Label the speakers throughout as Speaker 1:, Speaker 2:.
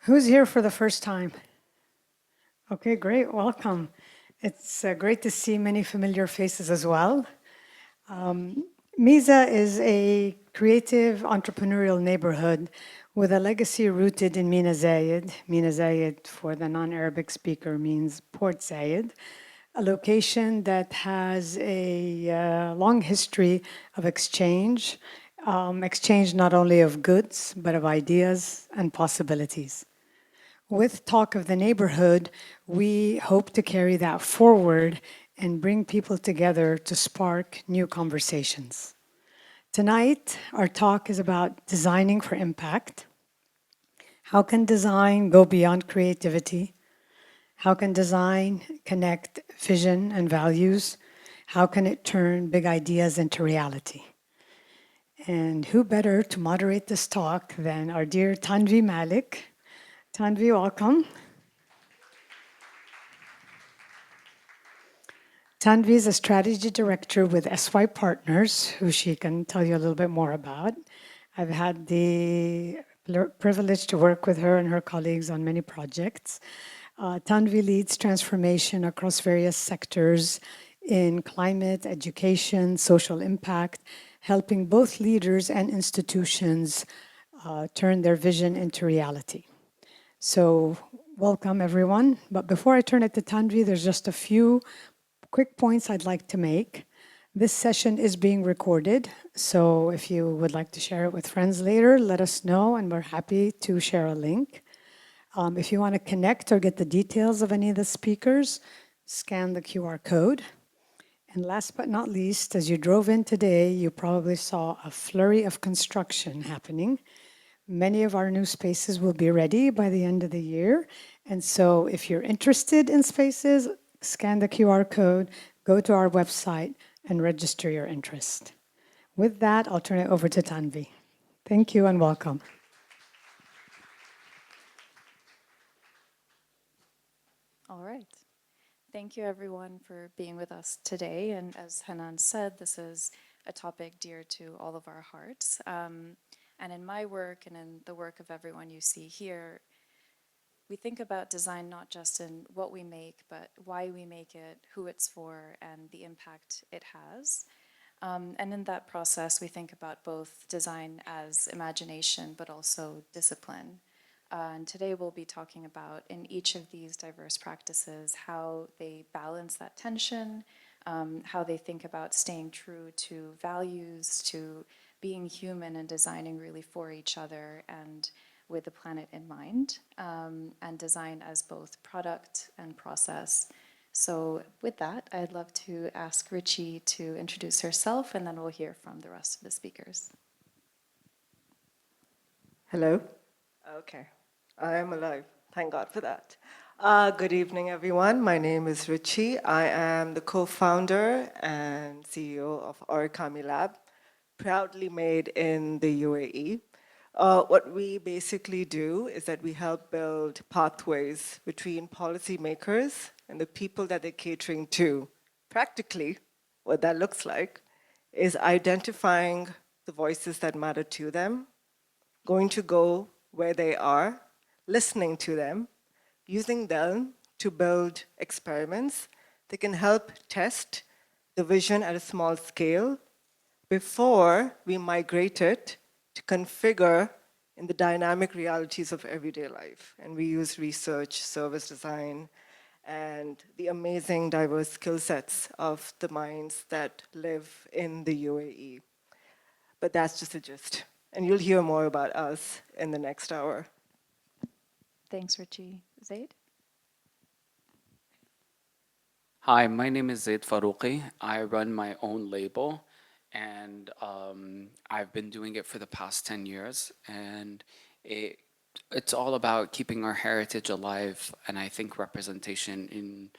Speaker 1: Who's here for the first time? Okay, great, welcome. It's great to see many familiar faces as well. Miza is a creative entrepreneurial neighborhood with a legacy rooted in Mina Zayed. Mina Zayed, for the non-Arabic speaker, means Port Zayed, a location that has a long history of exchange, exchange not only of goods, but of ideas and possibilities. With Talk of the Neighborhood, we hope to carry that forward and bring people together to spark new conversations. Tonight, our talk is about designing for impact. How can design go beyond creativity? How can design connect vision and values? How can it turn big ideas into reality? And who better to moderate this talk than our dear Tanvi Malik. Tanvi, welcome. Tanvi is a strategy director with SYPartners, who she can tell you a little bit more about. I've had the privilege to work with her and her colleagues on many projects. Tanvi leads transformation across various sectors in climate, education, social impact, helping both leaders and institutions turn their vision into reality. So welcome everyone. But before I turn it to Tanvi, there's just a few quick points I'd like to make. This session is being recorded, so if you would like to share it with friends later, let us know and we're happy to share a link. If you want to connect or get the details of any of the speakers, scan the QR code. And last but not least, as you drove in today, you probably saw a flurry of construction happening. Many of our new spaces will be ready by the end of the year. And so if you're interested in spaces, scan the QR code, go to our website, and register your interest. With that, I'll turn it over to Tanvi. Thank you and welcome.
Speaker 2: All right. Thank you, everyone, for being with us today. And as Hanan said, this is a topic dear to all of our hearts. And in my work and in the work of everyone you see here, we think about design not just in what we make, but why we make it, who it's for, and the impact it has. And in that process, we think about both design as imagination, but also discipline. And today we'll be talking about, in each of these diverse practices, how they balance that tension, how they think about staying true to values, to being human and designing really for each other and with the planet in mind, and design as both product and process. So with that, I'd love to ask Richie to introduce herself, and then we'll hear from the rest of the speakers.
Speaker 3: Hello? Okay, I am alive. Thank God for that. Good evening, everyone. My name is Richie. I am the co-founder and CEO of Orikami Lab, proudly made in the UAE. What we basically do is that we help build pathways between policymakers and the people that they're catering to. Practically, what that looks like is identifying the voices that matter to them, going to go where they are, listening to them, using them to build experiments that can help test the vision at a small scale before we migrate it to configure in the dynamic realities of everyday life. And we use research, service design, and the amazing diverse skill sets of the minds that live in the UAE. But that's just a gist. And you'll hear more about us in the next hour.
Speaker 2: Thanks, Richie. Zaid?
Speaker 4: Hi, my name is Zaid Farouki. I run my own label, and I've been doing it for the past 10 years. And it's all about keeping our heritage alive, and I think representation in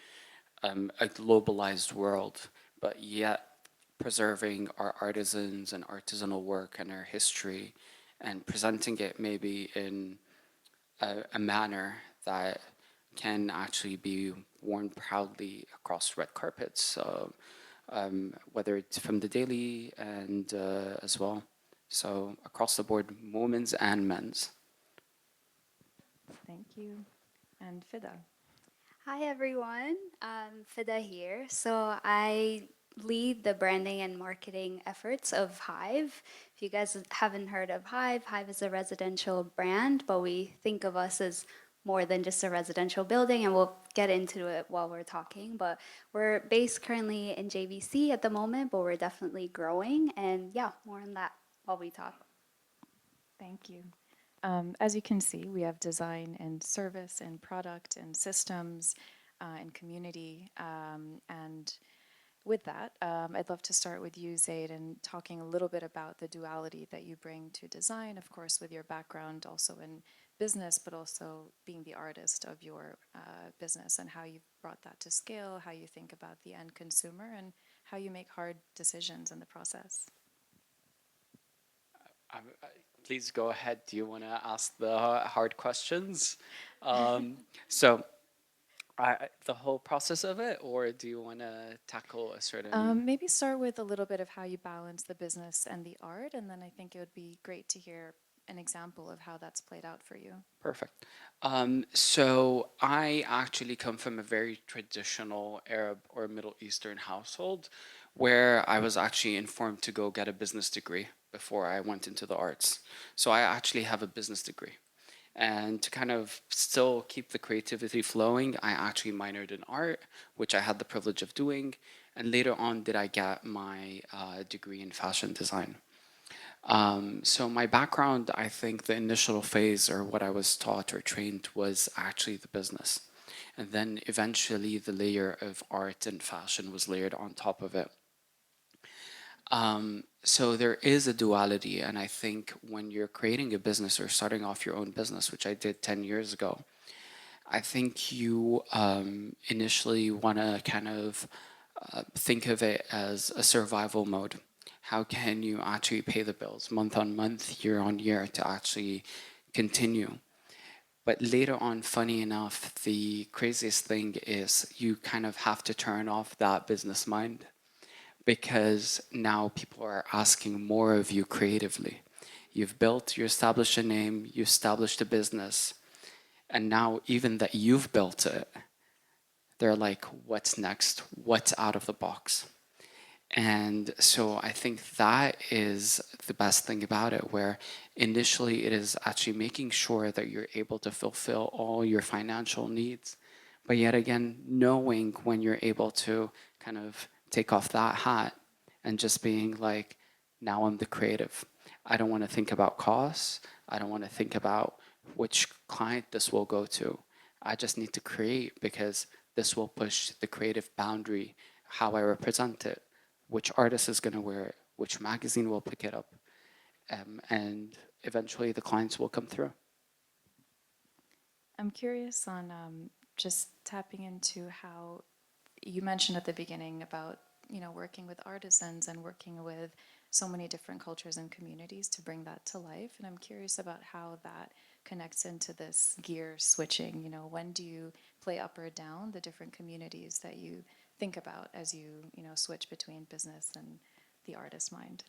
Speaker 4: a globalized world, but yet preserving our artisans and artisanal work and our history, and presenting it maybe in a manner that can actually be worn proudly across red carpets, whether it's from the daily and as well. So across the board, women's and men's.
Speaker 2: Thank you. And Fida.
Speaker 5: Hi everyone, Fida here. So I lead the branding and marketing efforts of HIVE. If you guys haven't heard of HIVE, HIVE is a residential brand, but we think of us as more than just a residential building, and we'll get into it while we're talking. But we're based currently in JVC at the moment, but we're definitely growing, and yeah, more on that while we talk.
Speaker 2: Thank you. As you can see, we have design and service and product and systems and community. And with that, I'd love to start with you, Zaid, and talking a little bit about the duality that you bring to design, of course, with your background also in business, but also being the artist of your business and how you've brought that to scale, how you think about the end consumer, and how you make hard decisions in the process.
Speaker 4: Please go ahead. Do you want to ask the hard questions? So, the whole process of it, or do you want to tackle a certain?
Speaker 2: Maybe start with a little bit of how you balance the business and the art, and then I think it would be great to hear an example of how that's played out for you.
Speaker 4: Perfect. So I actually come from a very traditional Arab or Middle Eastern household where I was actually informed to go get a business degree before I went into the arts. So I actually have a business degree. And to kind of still keep the creativity flowing, I actually minored in art, which I had the privilege of doing. And later on, did I get my degree in fashion design. So my background, I think the initial phase or what I was taught or trained was actually the business. And then eventually the layer of art and fashion was layered on top of it. So there is a duality, and I think when you're creating a business or starting off your own business, which I did 10 years ago, I think you initially want to kind of think of it as a survival mode. How can you actually pay the bills month on month, year on year to actually continue? But later on, funny enough, the craziest thing is you kind of have to turn off that business mind because now people are asking more of you creatively. You've built, you established a name, you established a business, and now even that you've built it, they're like, what's next? What's out of the box? And so I think that is the best thing about it, where initially it is actually making sure that you're able to fulfill all your financial needs. But yet again, knowing when you're able to kind of take off that hat and just being like, now I'm the creative. I don't want to think about costs. I don't want to think about which client this will go to. I just need to create because this will push the creative boundary, how I represent it, which artist is going to wear it, which magazine will pick it up, and eventually the clients will come through.
Speaker 2: I'm curious on just tapping into how you mentioned at the beginning about working with artisans and working with so many different cultures and communities to bring that to life. And I'm curious about how that connects into this gear switching. When do you play up or down the different communities that you think about as you switch between business and the artist mind?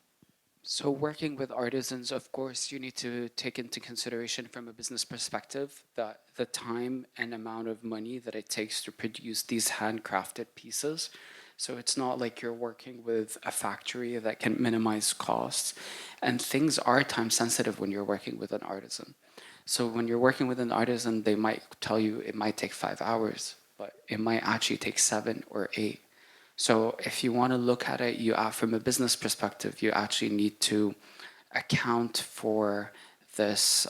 Speaker 4: So working with artisans, of course, you need to take into consideration from a business perspective that the time and amount of money that it takes to produce these handcrafted pieces. So it's not like you're working with a factory that can minimize costs. And things are time sensitive when you're working with an artisan. So when you're working with an artisan, they might tell you it might take 5 hours, but it might actually take 7 or 8. So if you want to look at it, from a business perspective, you actually need to account for this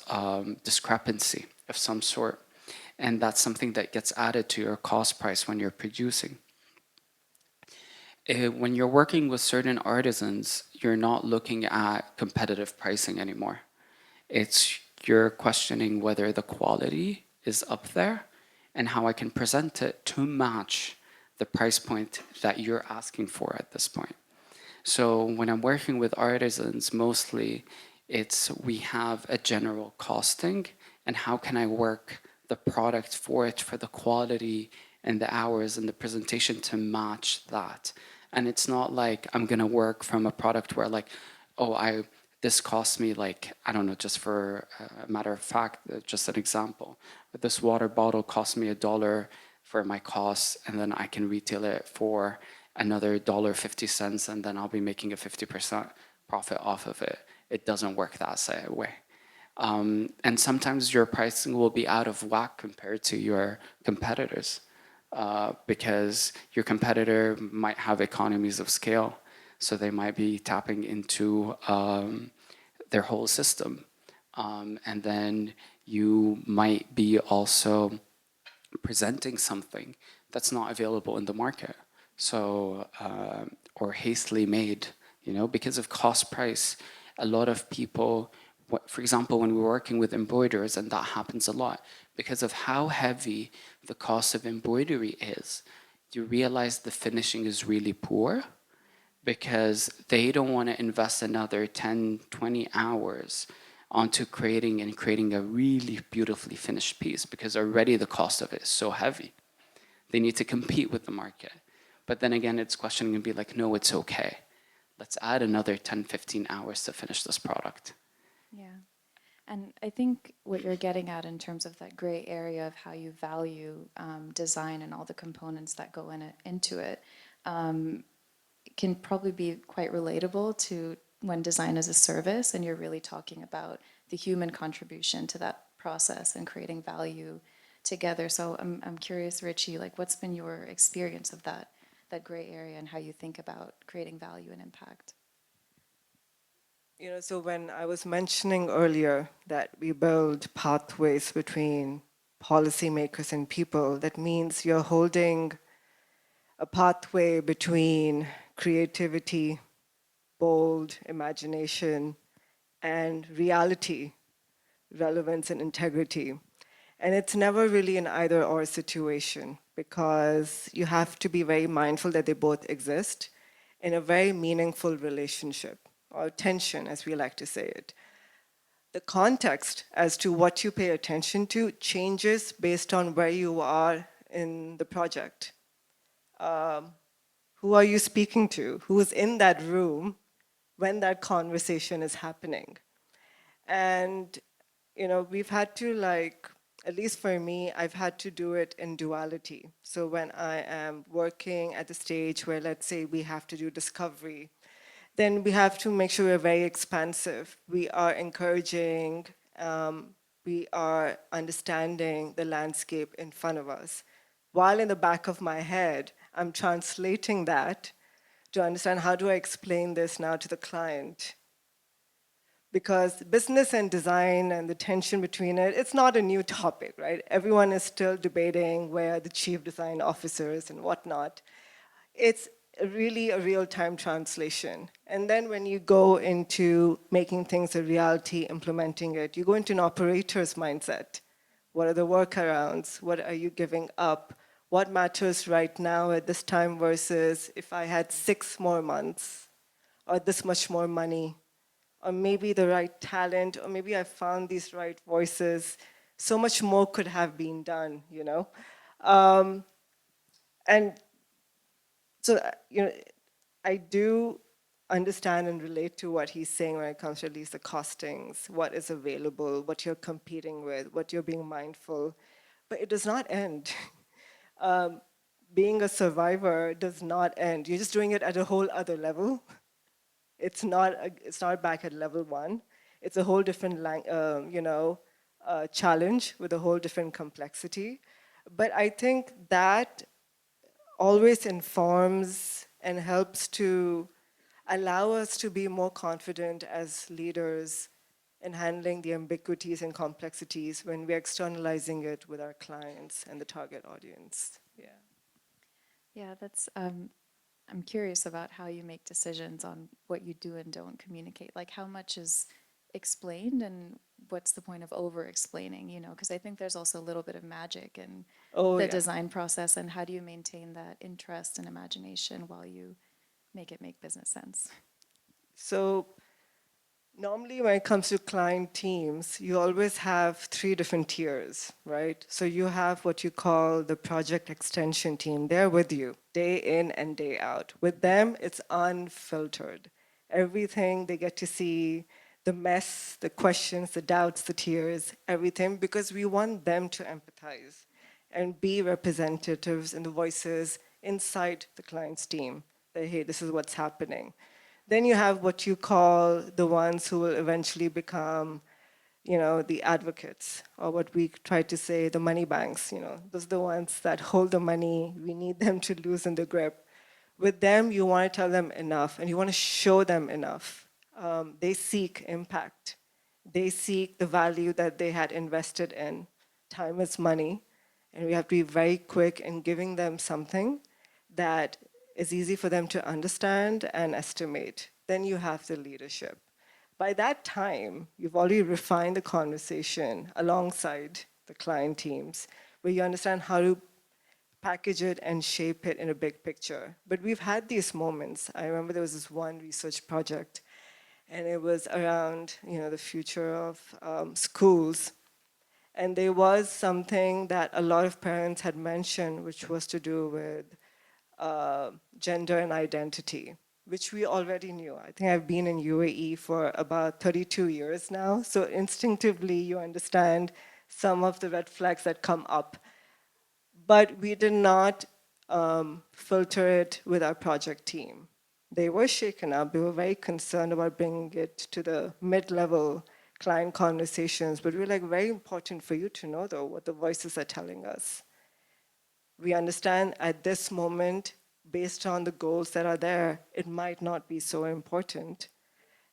Speaker 4: discrepancy of some sort. And that's something that gets added to your cost price when you're producing. When you're working with certain artisans, you're not looking at competitive pricing anymore. You're questioning whether the quality is up there and how I can present it to match the price point that you're asking for at this point. So when I'm working with artisans, mostly we have a general costing and how can I work the product for the quality and the hours and the presentation to match that. And it's not like I'm gonna work from a product where like, this cost me like, I don't know, just for a matter of fact, just an example, but this water bottle cost me $1 for my costs, and then I can retail it for another $1.50, and then I'll be making a 50% profit off of it. It doesn't work that way. And sometimes your pricing will be out of whack compared to your competitors, because your competitor might have economies of scale, so they might be tapping into their whole system. And then you might be also presenting something that's not available in the market, so or hastily made, because of cost price. A lot of people, for example, when we're working with embroiderers, and that happens a lot, because of how heavy the cost of embroidery is, you realize the finishing is really poor, because they don't want to invest another 10, 20 hours onto creating a really beautifully finished piece, because already the cost of it is so heavy. They need to compete with the market. But then again, it's questioning and be like, no, it's okay. Let's add another 10, 15 hours to finish this product.
Speaker 2: Yeah. And I think what you're getting at in terms of that gray area of how you value design and all the components that go into it can probably be quite relatable to when design is a service and you're really talking about the human contribution to that process and creating value together. So I'm curious, Richie, like what's been your experience of that gray area and how you think about creating value and impact?
Speaker 3: So when I was mentioning earlier that we build pathways between policymakers and people, that means you're holding a pathway between creativity, bold imagination, and reality, relevance, and integrity. And it's never really an either-or situation, because you have to be very mindful that they both exist in a very meaningful relationship, or tension, as we like to say it. The context as to what you pay attention to changes based on where you are in the project. Who are you speaking to? Who is in that room when that conversation is happening? And, we've had to, at least for me, I've had to do it in duality. So when I am working at the stage where, let's say, we have to do discovery, then we have to make sure we're very expansive. We are encouraging, we are understanding the landscape in front of us. While in the back of my head, I'm translating that to understand how do I explain this now to the client. Because business and design and the tension between it, it's not a new topic, right? Everyone is still debating where the chief design officers and whatnot. It's really a real-time translation. And then when you go into making things a reality, implementing it, you go into an operator's mindset. What are the workarounds? What are you giving up? What matters right now at this time versus if I had 6 more months or this much more money, or maybe the right talent, or maybe I found these right voices. So much more could have been done, And so, I do understand and relate to what he's saying when it comes to at least the costings, what is available, what you're competing with, what you're being mindful. But it does not end. Being a survivor does not end. You're just doing it at a whole other level. It's not back at level 1. It's a whole different challenge with a whole different complexity. But I think that always informs and helps to allow us to be more confident as leaders in handling the ambiguities and complexities when we're externalizing it with our clients and the target audience. Yeah.
Speaker 2: Yeah, that's, I'm curious about how you make decisions on what you do and don't communicate. Like how much is explained and what's the point of over-explaining, Because I think there's also a little bit of magic in the design process, and how do you maintain that interest and imagination while you make business sense?
Speaker 3: So normally when it comes to client teams, you always have 3 different tiers, right? So you have what you call the project extension team. They're with you day in and day out. With them, it's unfiltered. Everything they get to see, the mess, the questions, the doubts, the tears, everything, because we want them to empathize and be representatives and the voices inside the client's team. That, hey, this is what's happening. Then you have what you call the ones who will eventually become, the advocates, or what we try to say, the money banks. Those are the ones that hold the money. We need them to loosen the grip. With them, you want to tell them enough, and you want to show them enough. They seek impact. They seek the value that they had invested in. Time is money, and we have to be very quick in giving them something that is easy for them to understand and estimate. Then you have the leadership. By that time, you've already refined the conversation alongside the client teams, where you understand how to package it and shape it in a big picture. But we've had these moments. I remember there was this one research project, and it was around the future of schools. And there was something that a lot of parents had mentioned, which was to do with gender and identity, which we already knew. I think I've been in UAE for about 32 years now, so instinctively you understand some of the red flags that come up. But we did not filter it with our project team. They were shaken up. They were very concerned about bringing it to the mid-level client conversations. But we were like, very important for you to know, though, what the voices are telling us. We understand at this moment, based on the goals that are there, it might not be so important.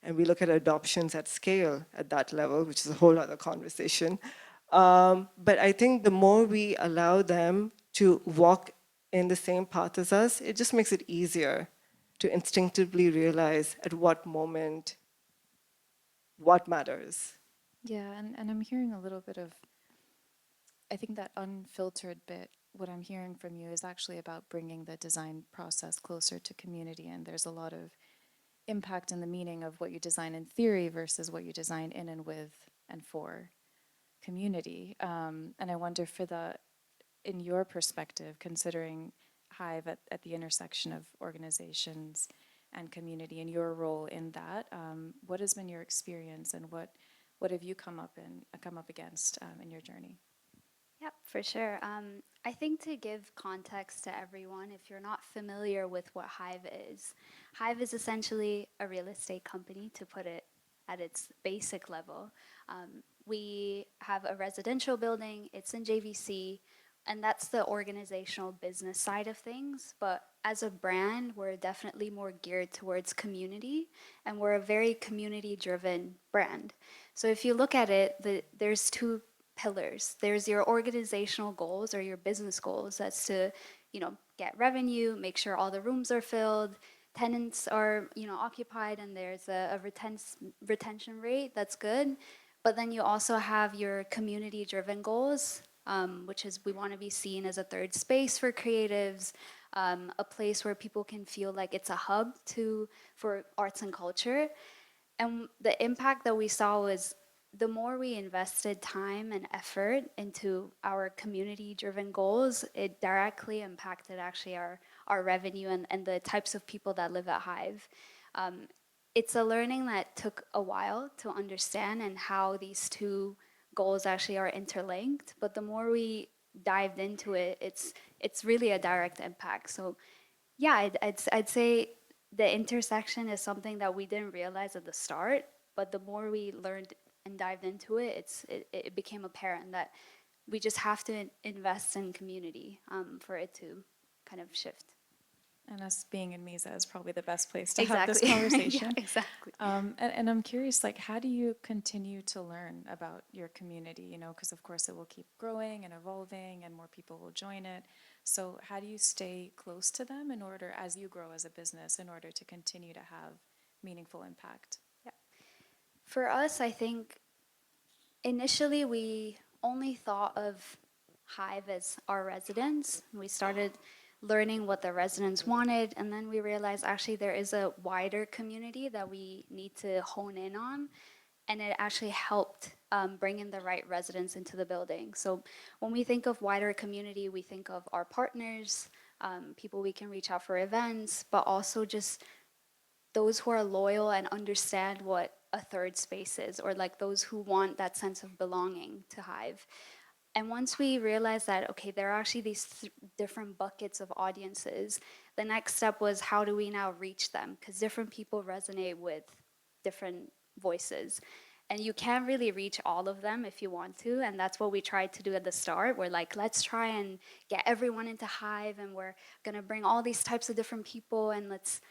Speaker 3: And we look at adoptions at scale at that level, which is a whole other conversation. But I think the more we allow them to walk in the same path as us, it just makes it easier to instinctively realize at what moment what matters.
Speaker 2: Yeah, and I'm hearing a little bit of, I think that unfiltered bit, what I'm hearing from you is actually about bringing the design process closer to community. And there's a lot of impact in the meaning of what you design in theory versus what you design in and with and for community. And I wonder for in your perspective, considering HIVE at the intersection of organizations and community and your role in that, what has been your experience and what have you come up against in your journey?
Speaker 5: Yep, for sure. I think to give context to everyone, if you're not familiar with what HIVE is essentially a real estate company, to put it at its basic level. We have a residential building, it's in JVC, and that's the organizational business side of things. But as a brand, we're definitely more geared towards community, and we're a very community-driven brand. So if you look at it, there's two pillars. There's your organizational goals or your business goals. That's to, get revenue, make sure all the rooms are filled, tenants are, occupied, and there's a retention rate that's good. But then you also have your community-driven goals, which is we want to be seen as a third space for creatives, a place where people can feel like it's a hub for arts and culture. And the impact that we saw was the more we invested time and effort into our community-driven goals, it directly impacted actually our revenue and the types of people that live at HIVE. It's a learning that took a while to understand and how these two goals actually are interlinked. But the more we dived into it, it's really a direct impact. So yeah, I'd say the intersection is something that we didn't realize at the start, but the more we learned and dived into it, it became apparent that we just have to invest in community for it to kind of shift.
Speaker 2: And us being in Mesa is probably the best place to have this
Speaker 5: Exactly.
Speaker 2: conversation.
Speaker 5: Yeah, exactly.
Speaker 2: And I'm curious, how do you continue to learn about your community? Because of course it will keep growing and evolving and more people will join it. So how do you stay close to them as you grow as a business, in order to continue to have meaningful impact?
Speaker 5: Yeah. For us, I think initially we only thought of HIVE as our residents. We started learning what the residents wanted, and then we realized actually there is a wider community that we need to hone in on, and it actually helped bring in the right residents into the building. So when we think of wider community, we think of our partners, people we can reach out for events, but also just those who are loyal and understand what a third spaces, or like those who want that sense of belonging to Hive. And once we realized that, okay, there are actually these different buckets of audiences, the next step was how do we now reach them? Because different people resonate with different voices. And you can't really reach all of them if you want to. And that's what we tried to do at the start. We're like, let's try and get everyone into Hive, and we're going to bring all these types of different people, and let's,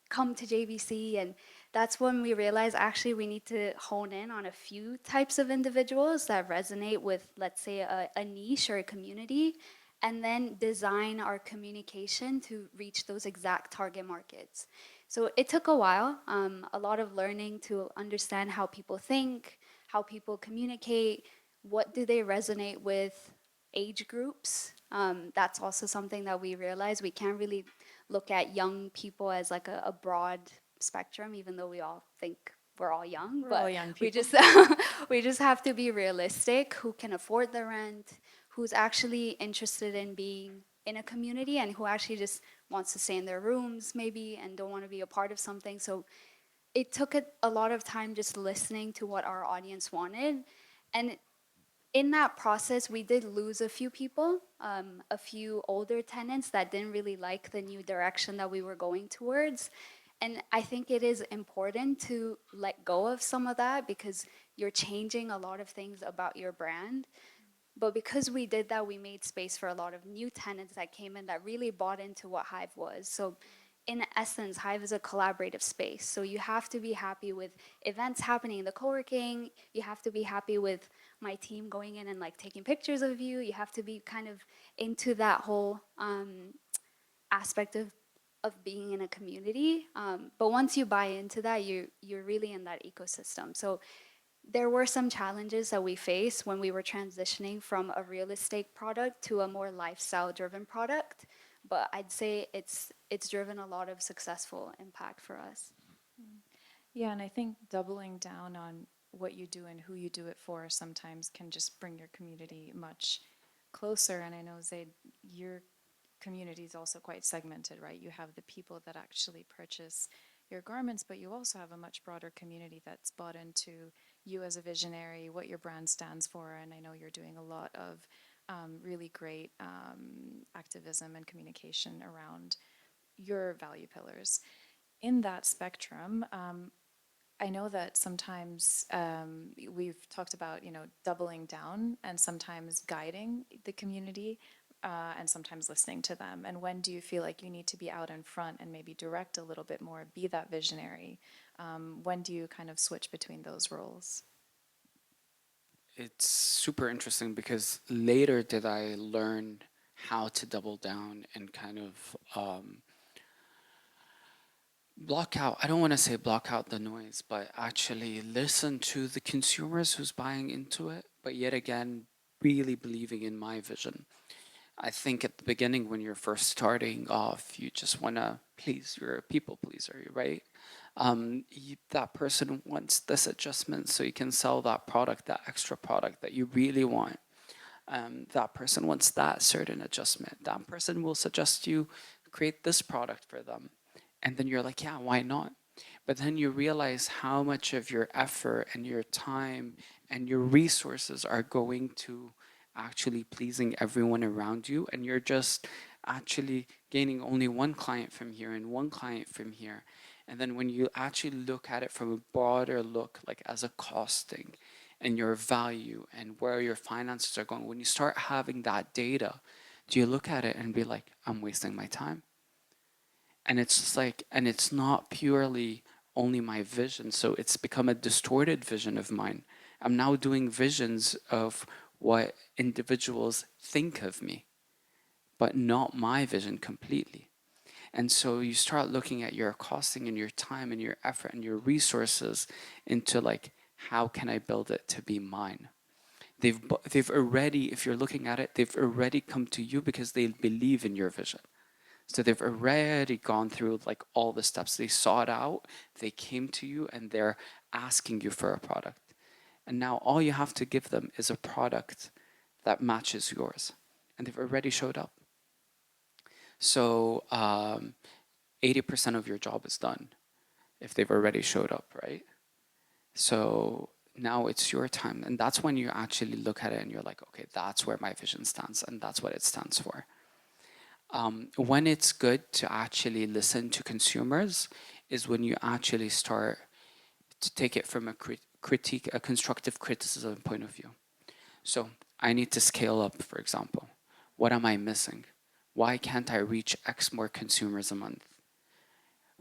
Speaker 5: come to JVC. And that's when we realized actually we need to hone in on a few types of individuals that resonate with, let's say, a niche or a community, and then design our communication to reach those exact target markets. So it took a while, a lot of learning to understand how people think, how people communicate, what do they resonate with, age groups. That's also something that we realized we can't really look at young people as like a broad spectrum, even though we all think we're all young.
Speaker 2: We're
Speaker 5: but
Speaker 2: all young
Speaker 5: we
Speaker 2: people.
Speaker 5: just we just have to be realistic. Who can afford the rent? Who's actually interested in being in a community, and who actually just wants to stay in their rooms maybe and don't want to be a part of something. So it took a lot of time just listening to what our audience wanted. And in that process, we did lose a few people, a few older tenants that didn't really like the new direction that we were going towards. And I think it is important to let go of some of that, because you're changing a lot of things about your brand. But because we did that, we made space for a lot of new tenants that came in that really bought into what Hive was. So in essence, Hive is a collaborative space. So you have to be happy with events happening in the co-working. You have to be happy with my team going in and like taking pictures of you. You have to be kind of into that whole aspect of being in a community. But once you buy into that, you're really in that ecosystem. So there were some challenges that we faced when we were transitioning from a real estate product to a more lifestyle driven product. But I'd say it's driven a lot of successful impact for us.
Speaker 2: Yeah, and I think doubling down on what you do and who you do it for sometimes can just bring your community much closer. And I know, Zaid, your community is also quite segmented, right? You have the people that actually purchase your garments, but you also have a much broader community that's bought into you as a visionary, what your brand stands for. And I know you're doing a lot of really great activism and communication around your value pillars. In that spectrum, I know that sometimes we've talked about, doubling down and sometimes guiding the community and sometimes listening to them. And when do you feel like you need to be out in front and maybe direct a little bit more, be that visionary? When do you kind of switch between those roles?
Speaker 4: It's super interesting because later did I learn how to double down and kind of block out, I don't want to say block out the noise, but actually listen to the consumers who's buying into it, but yet again, really believing in my vision. I think at the beginning when you're first starting off, you just want to please, you're a people pleaser, right? That person wants this adjustment so you can sell that product, that extra product that you really want. That person wants that certain adjustment. That person will suggest you create this product for them. And then you're like, yeah, why not? But then you realize how much of your effort and your time and your resources are going to actually pleasing everyone around you. And you're just actually gaining only one client from here and one client from here. And then when you actually look at it from a broader look, like as a costing and your value and where your finances are going, when you start having that data, do you look at it and be like, I'm wasting my time? And it's just like, and it's not purely only my vision. So it's become a distorted vision of mine. I'm now doing visions of what individuals think of me, but not my vision completely. And so you start looking at your costing and your time and your effort and your resources into like, how can I build it to be mine? They've already, if you're looking at it, they've already come to you because they believe in your vision. So they've already gone through like all the steps. They sought out, they came to you, and they're asking you for a product. And now all you have to give them is a product that matches yours. And they've already showed up. So 80% of your job is done if they've already showed up, right? So now it's your time. And that's when you actually look at it and you're like, okay, that's where my vision stands and that's what it stands for. When it's good to actually listen to consumers is when you actually start to take it from a critique, a constructive criticism point of view. So I need to scale up, for example. What am I missing? Why can't I reach X more consumers a month?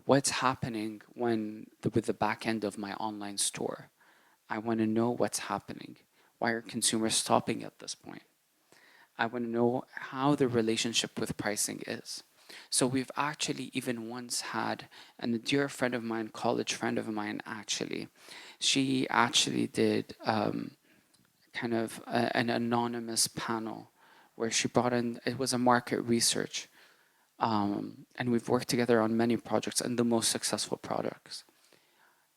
Speaker 4: What's happening with the back end of my online store? I want to know what's happening. Why are consumers stopping at this point? I want to know how the relationship with pricing is. So we've actually even once had, and a dear friend of mine, college friend of mine actually, she actually did kind of an anonymous panel where she brought in, it was a market research. And we've worked together on many projects and the most successful products.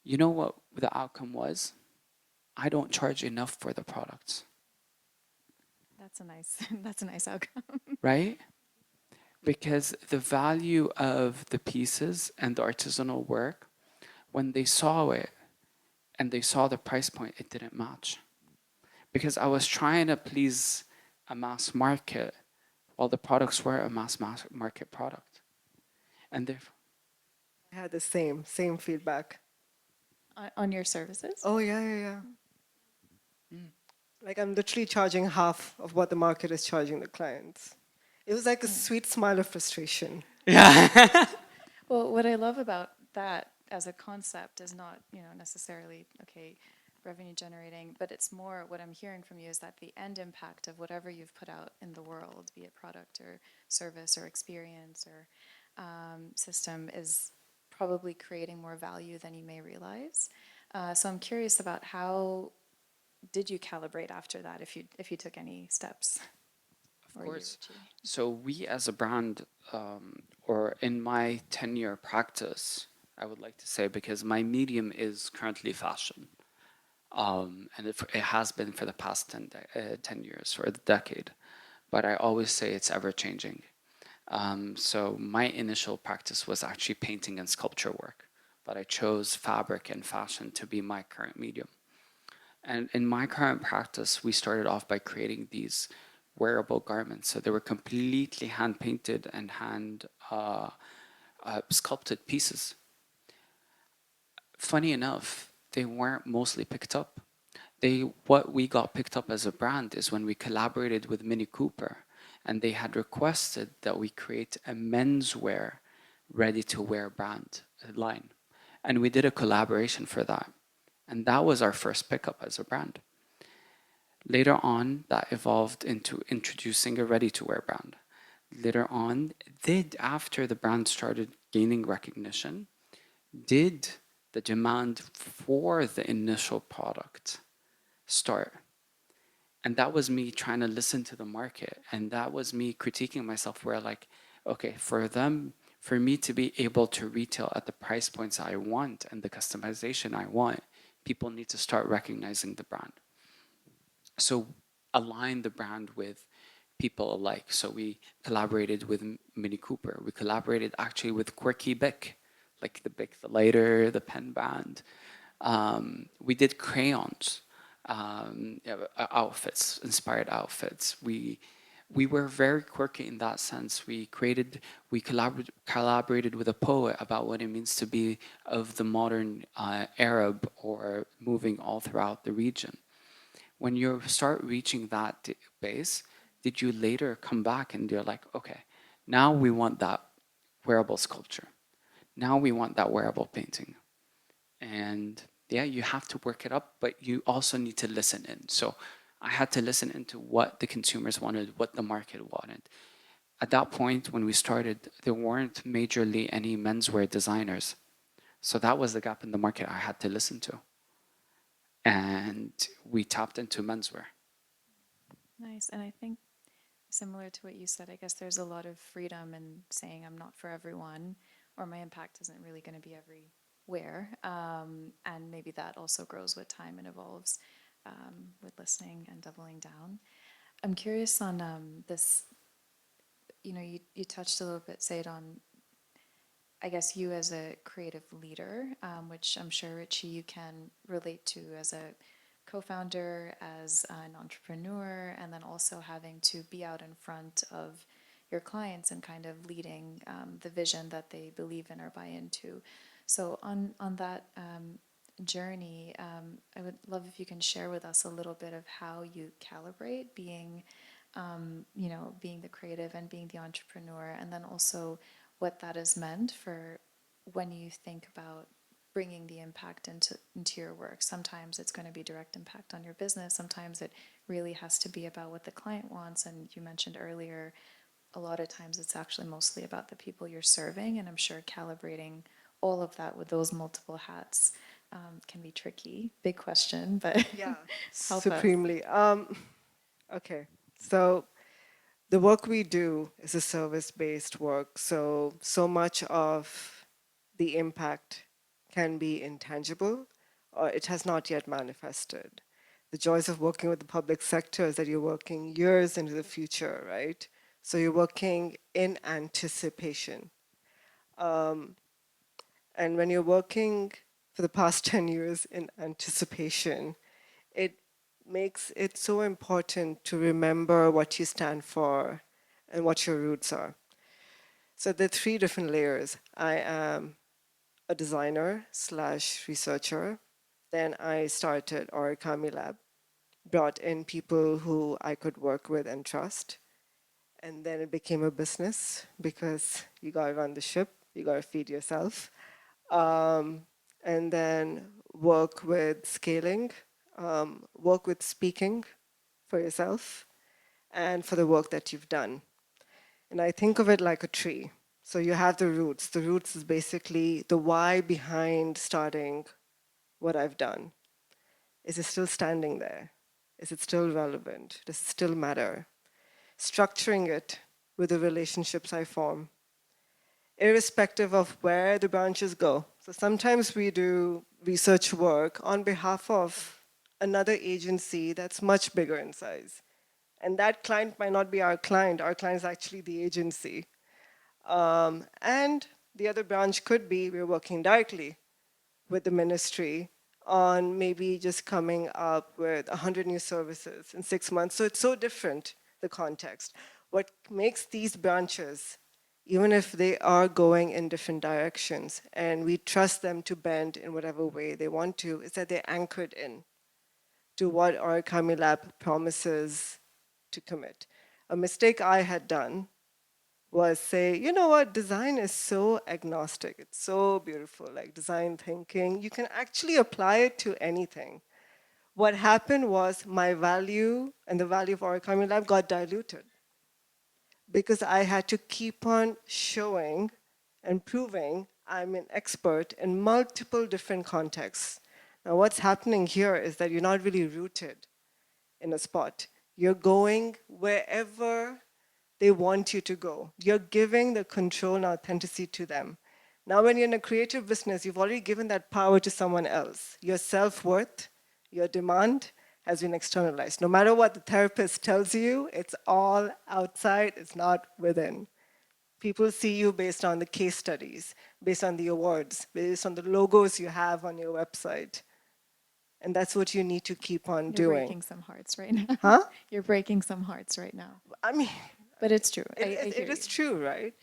Speaker 4: You know what the outcome was? I don't charge enough for the products,
Speaker 2: That's a nice, that's a nice outcome.
Speaker 4: right? Because the value of the pieces and the artisanal work, when they saw it and they saw the price point, it didn't match. Because I was trying to please a mass market while the products were a mass market product. And therefore,
Speaker 3: I had the same feedback.
Speaker 2: On your services?
Speaker 3: Oh, yeah, yeah, yeah. Like I'm literally charging half of what the market is charging the clients. It was like a sweet smile of frustration.
Speaker 4: yeah.
Speaker 2: Well, what I love about that as a concept is not, necessarily, okay, revenue generating, but it's more what I'm hearing from you is that the end impact of whatever you've put out in the world, be it product or service or experience or system, is probably creating more value than you may realize. So I'm curious about how did you calibrate after that, if you took any steps?
Speaker 4: Of course. So we as a brand, or in my 10-year practice, I would like to say, because my medium is currently fashion. And it has been for the past 10 years or the decade. But I always say it's ever changing. So my initial practice was actually painting and sculpture work, but I chose fabric and fashion to be my current medium. And in my current practice, we started off by creating these wearable garments. So they were completely hand painted and hand sculpted pieces. Funny enough, they weren't mostly picked up. What we got picked up as a brand is when we collaborated with Mini Cooper, and they had requested that we create a menswear ready-to-wear brand line, and we did a collaboration for that, and that was our first pickup as a brand. Later on, that evolved into introducing a ready-to-wear brand. Later on, after the brand started gaining recognition, did the demand for the initial product start? And that was me trying to listen to the market. And that was me critiquing myself where like, okay, for me to be able to retail at the price points I want and the customization I want, people need to start recognizing the brand. So align the brand with people alike. So we collaborated with Mini Cooper. We collaborated actually with Quirky Bic, like the Bic, the lighter, the pen band. We did crayons, outfits, inspired outfits. We were very quirky in that sense. We collaborated with a poet about what it means to be of the modern Arab or moving all throughout the region. When you start reaching that base, did you later come back and you're like, okay, now we want that wearable sculpture. Now we want that wearable painting. And yeah, you have to work it up, but you also need to listen in. So I had to listen into what the consumers wanted, what the market wanted. At that point, when we started, there weren't majorly any menswear designers. So that was the gap in the market I had to listen to. And we tapped into menswear.
Speaker 2: Nice. And I think similar to what you said, I guess there's a lot of freedom in saying I'm not for everyone, or my impact isn't really going to be everywhere. And maybe that also grows with time and evolves with listening and doubling down. I'm curious on this, you touched a little bit, Zaid, on I guess you as a creative leader, which I'm sure, Richie, you can relate to as a co-founder, as an entrepreneur, and then also having to be out in front of your clients and kind of leading the vision that they believe in or buy into. So on that journey, I would love if you can share with us a little bit of how you calibrate being, being the creative and being the entrepreneur, and then also what that has meant for when you think about bringing the impact into your work. Sometimes it's going to be direct impact on your business. Sometimes it really has to be about what the client wants. And you mentioned earlier, a lot of times it's actually mostly about the people you're serving. And I'm sure calibrating all of that with those multiple hats can be tricky. Big question, but
Speaker 3: Yeah,
Speaker 2: help us.
Speaker 3: supremely. Okay, so the work we do is a service-based work, so much of the impact can be intangible or it has not yet manifested. The joys of working with the public sector is that you're working years into the future, right? So you're working in anticipation. And when you're working for the past 10 years in anticipation, it makes it so important to remember what you stand for and what your roots are. So there are three different layers. I am a designer slash researcher. Then I started Orikami Lab, brought in people who I could work with and trust. And then it became a business because you gotta run the ship, you gotta feed yourself. And then work with scaling, work with speaking for yourself and for the work that you've done. And I think of it like a tree. So you have the roots. The roots is basically the why behind starting what I've done. Is it still standing there? Is it still relevant? Does it still matter? Structuring it with the relationships I form, irrespective of where the branches go. So sometimes we do research work on behalf of another agency that's much bigger in size. And that client might not be our client is actually the agency. And the other branch could be we're working directly with the ministry on maybe just coming up with 100 new services in 6 months. So it's so different, the context. What makes these branches, even if they are going in different directions and we trust them to bend in whatever way they want to, is that they're anchored in to what Orikami Lab promises to commit. A mistake I had done was say, you know what, design is so agnostic. It's so beautiful, like design thinking. You can actually apply it to anything. What happened was my value and the value of Orikami Lab got diluted because I had to keep on showing and proving I'm an expert in multiple different contexts. Now, what's happening here is that you're not really rooted in a spot. You're going wherever they want you to go. You're giving the control and authenticity to them. Now, when you're in a creative business, you've already given that power to someone else. Your self-worth, your demand has been externalized. No matter what the therapist tells you, it's all outside, it's not within. People see you based on the case studies, based on the awards, based on the logos you have on your website. And that's what you need to keep on
Speaker 2: You're
Speaker 3: doing.
Speaker 2: breaking some hearts right now.
Speaker 3: Huh?
Speaker 2: You're breaking some hearts right now.
Speaker 3: I mean,
Speaker 2: But it's true. I
Speaker 3: it
Speaker 2: hear
Speaker 3: is
Speaker 2: you.
Speaker 3: true, right?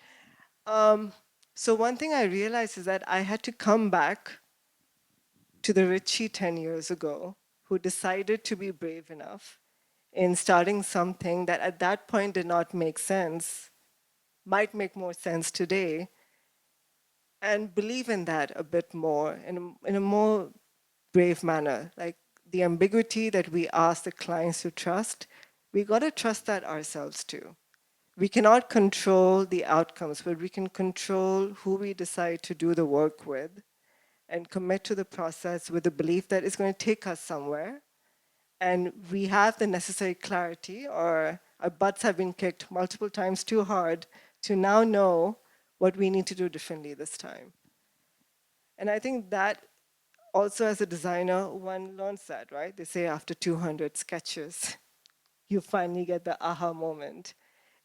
Speaker 3: So one thing I realized is that I had to come back to the Richie 10 years ago who decided to be brave enough in starting something that at that point did not make sense, might make more sense today, and believe in that a bit more, in a more brave manner. Like the ambiguity that we ask the clients to trust, we got to trust that ourselves too. We cannot control the outcomes, but we can control who we decide to do the work with and commit to the process with the belief that it's going to take us somewhere. And we have the necessary clarity, or our butts have been kicked multiple times too hard to now know what we need to do differently this time. And I think that also as a designer, one learns that, right? They say after 200 sketches, you finally get the aha moment.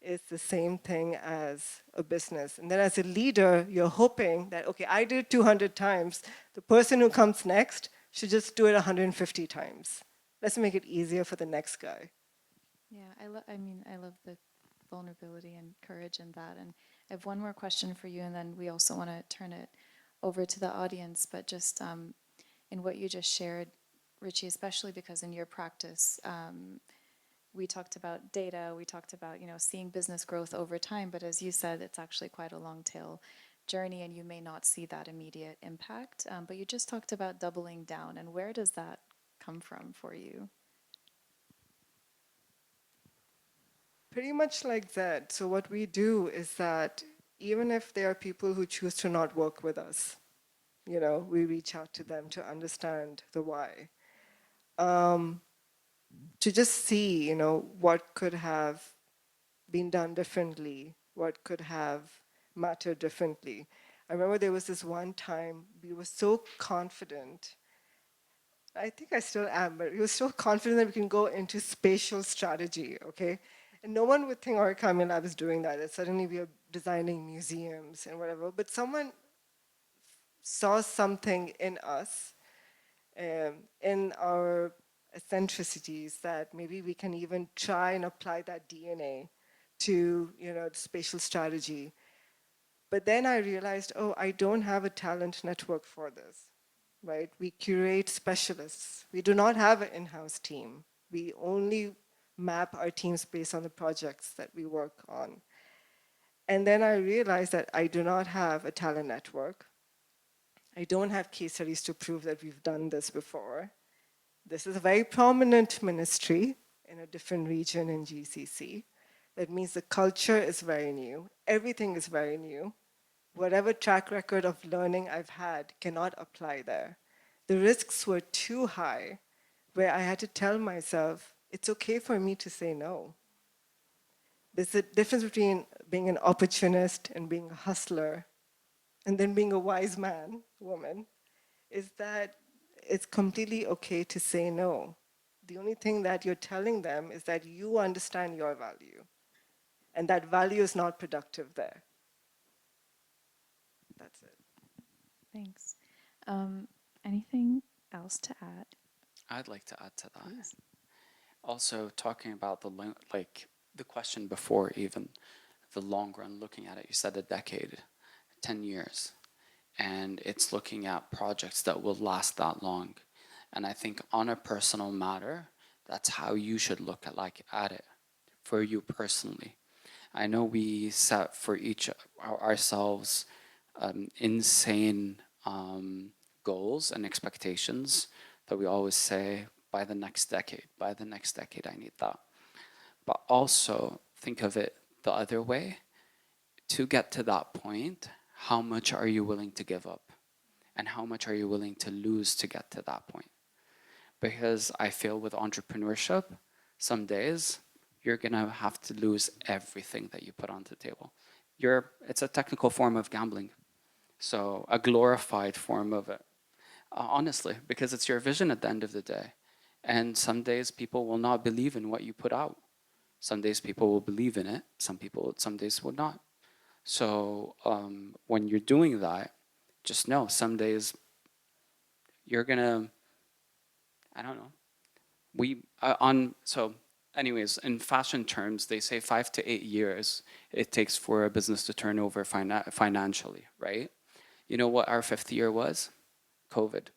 Speaker 3: is the same thing as a business. And then as a leader, you're hoping that, okay, I did it 200 times. The person who comes next should just do it 150 times. Let's make it easier for the next guy.
Speaker 2: Yeah, I mean, I love the vulnerability and courage in that. And I have one more question for you, and then we also want to turn it over to the audience. But just in what you just shared, Richie, especially because in your practice, we talked about data, we talked about, seeing business growth over time, but as you said, it's actually quite a long tail journey and you may not see that immediate impact. But you just talked about doubling down, and where does that come from for you?
Speaker 3: Pretty much like that. So what we do is that even if there are people who choose to not work with us, we reach out to them to understand the why. To just see, what could have been done differently, what could have mattered differently. I remember there was this one time we were so confident. I think I still am, but we were so confident that we can go into spatial strategy, okay? And no one would think Orikami Lab is doing that. That suddenly we are designing museums and whatever. But someone saw something in us, in our eccentricities, that maybe we can even try and apply that DNA to, spatial strategy. But then I realized, oh, I don't have a talent network for this, right? We curate specialists. We do not have an in-house team. We only map our teams based on the projects that we work on. And then I realized that I do not have a talent network. I don't have case studies to prove that we've done this before. This is a very prominent ministry in a different region in GCC. That means the culture is very new. Everything is very new. Whatever track record of learning I've had cannot apply there. The risks were too high, where I had to tell myself, it's okay for me to say no. There's a difference between being an opportunist and being a hustler, and then being a wise man, woman, is that it's completely okay to say no. The only thing that you're telling them is that you understand your value, and that value is not productive there. That's it.
Speaker 2: Thanks. Anything else to add?
Speaker 4: I'd like to add to that.
Speaker 2: Please.
Speaker 4: Also, talking about the question before, even the long run, looking at it, you said a decade, 10 years, and it's looking at projects that will last that long. And I think on a personal matter, that's how you should look at it for you personally. I know we set for each ourselves insane goals and expectations that we always say, by the next decade, I need that. But also think of it the other way. To get to that point, how much are you willing to give up? And how much are you willing to lose to get to that point? Because I feel with entrepreneurship, some days you're gonna have to lose everything that you put on the table. It's a technical form of gambling. So a glorified form of it. Honestly, because it's your vision at the end of the day. And some days people will not believe in what you put out. Some days people will believe in it. Some days will not. So when you're doing that, just know some days you're gonna, I don't know. So anyways, in fashion terms, they say 5 to 8 years it takes for a business to turn over financially, right? You know what our 5th year was? COVID.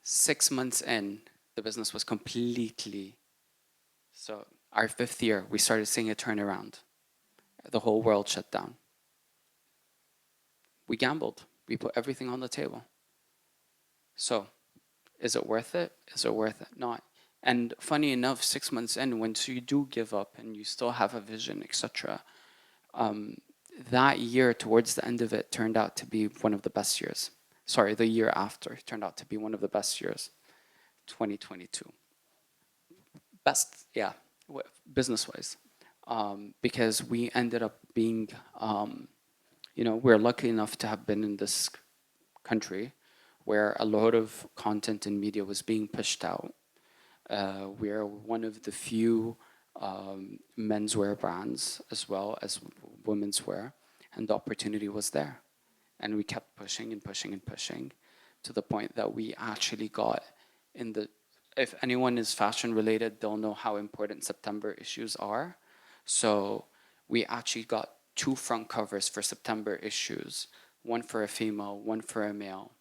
Speaker 4: 6 months in, the business was completely. So our 5th year, we started seeing a turnaround. The whole world shut down. We gambled. We put everything on the table. So, is it worth it? Is it worth it? Not. And funny enough, 6 months in, once you do give up and you still have a vision, etc., that year towards the end of it turned out to be one of the best years. Sorry, the year after turned out to be one of the best years. 2022. Best, yeah, business-wise. Because we ended up being, we're lucky enough to have been in this country where a lot of content and media was being pushed out. We're one of the few menswear brands as well as women's wear, and the opportunity was there. And we kept pushing and pushing and pushing to the point that we actually got in the, if anyone is fashion related, they'll know how important September issues are. So we actually got 2 front covers for September issues, one for a female, one for a male.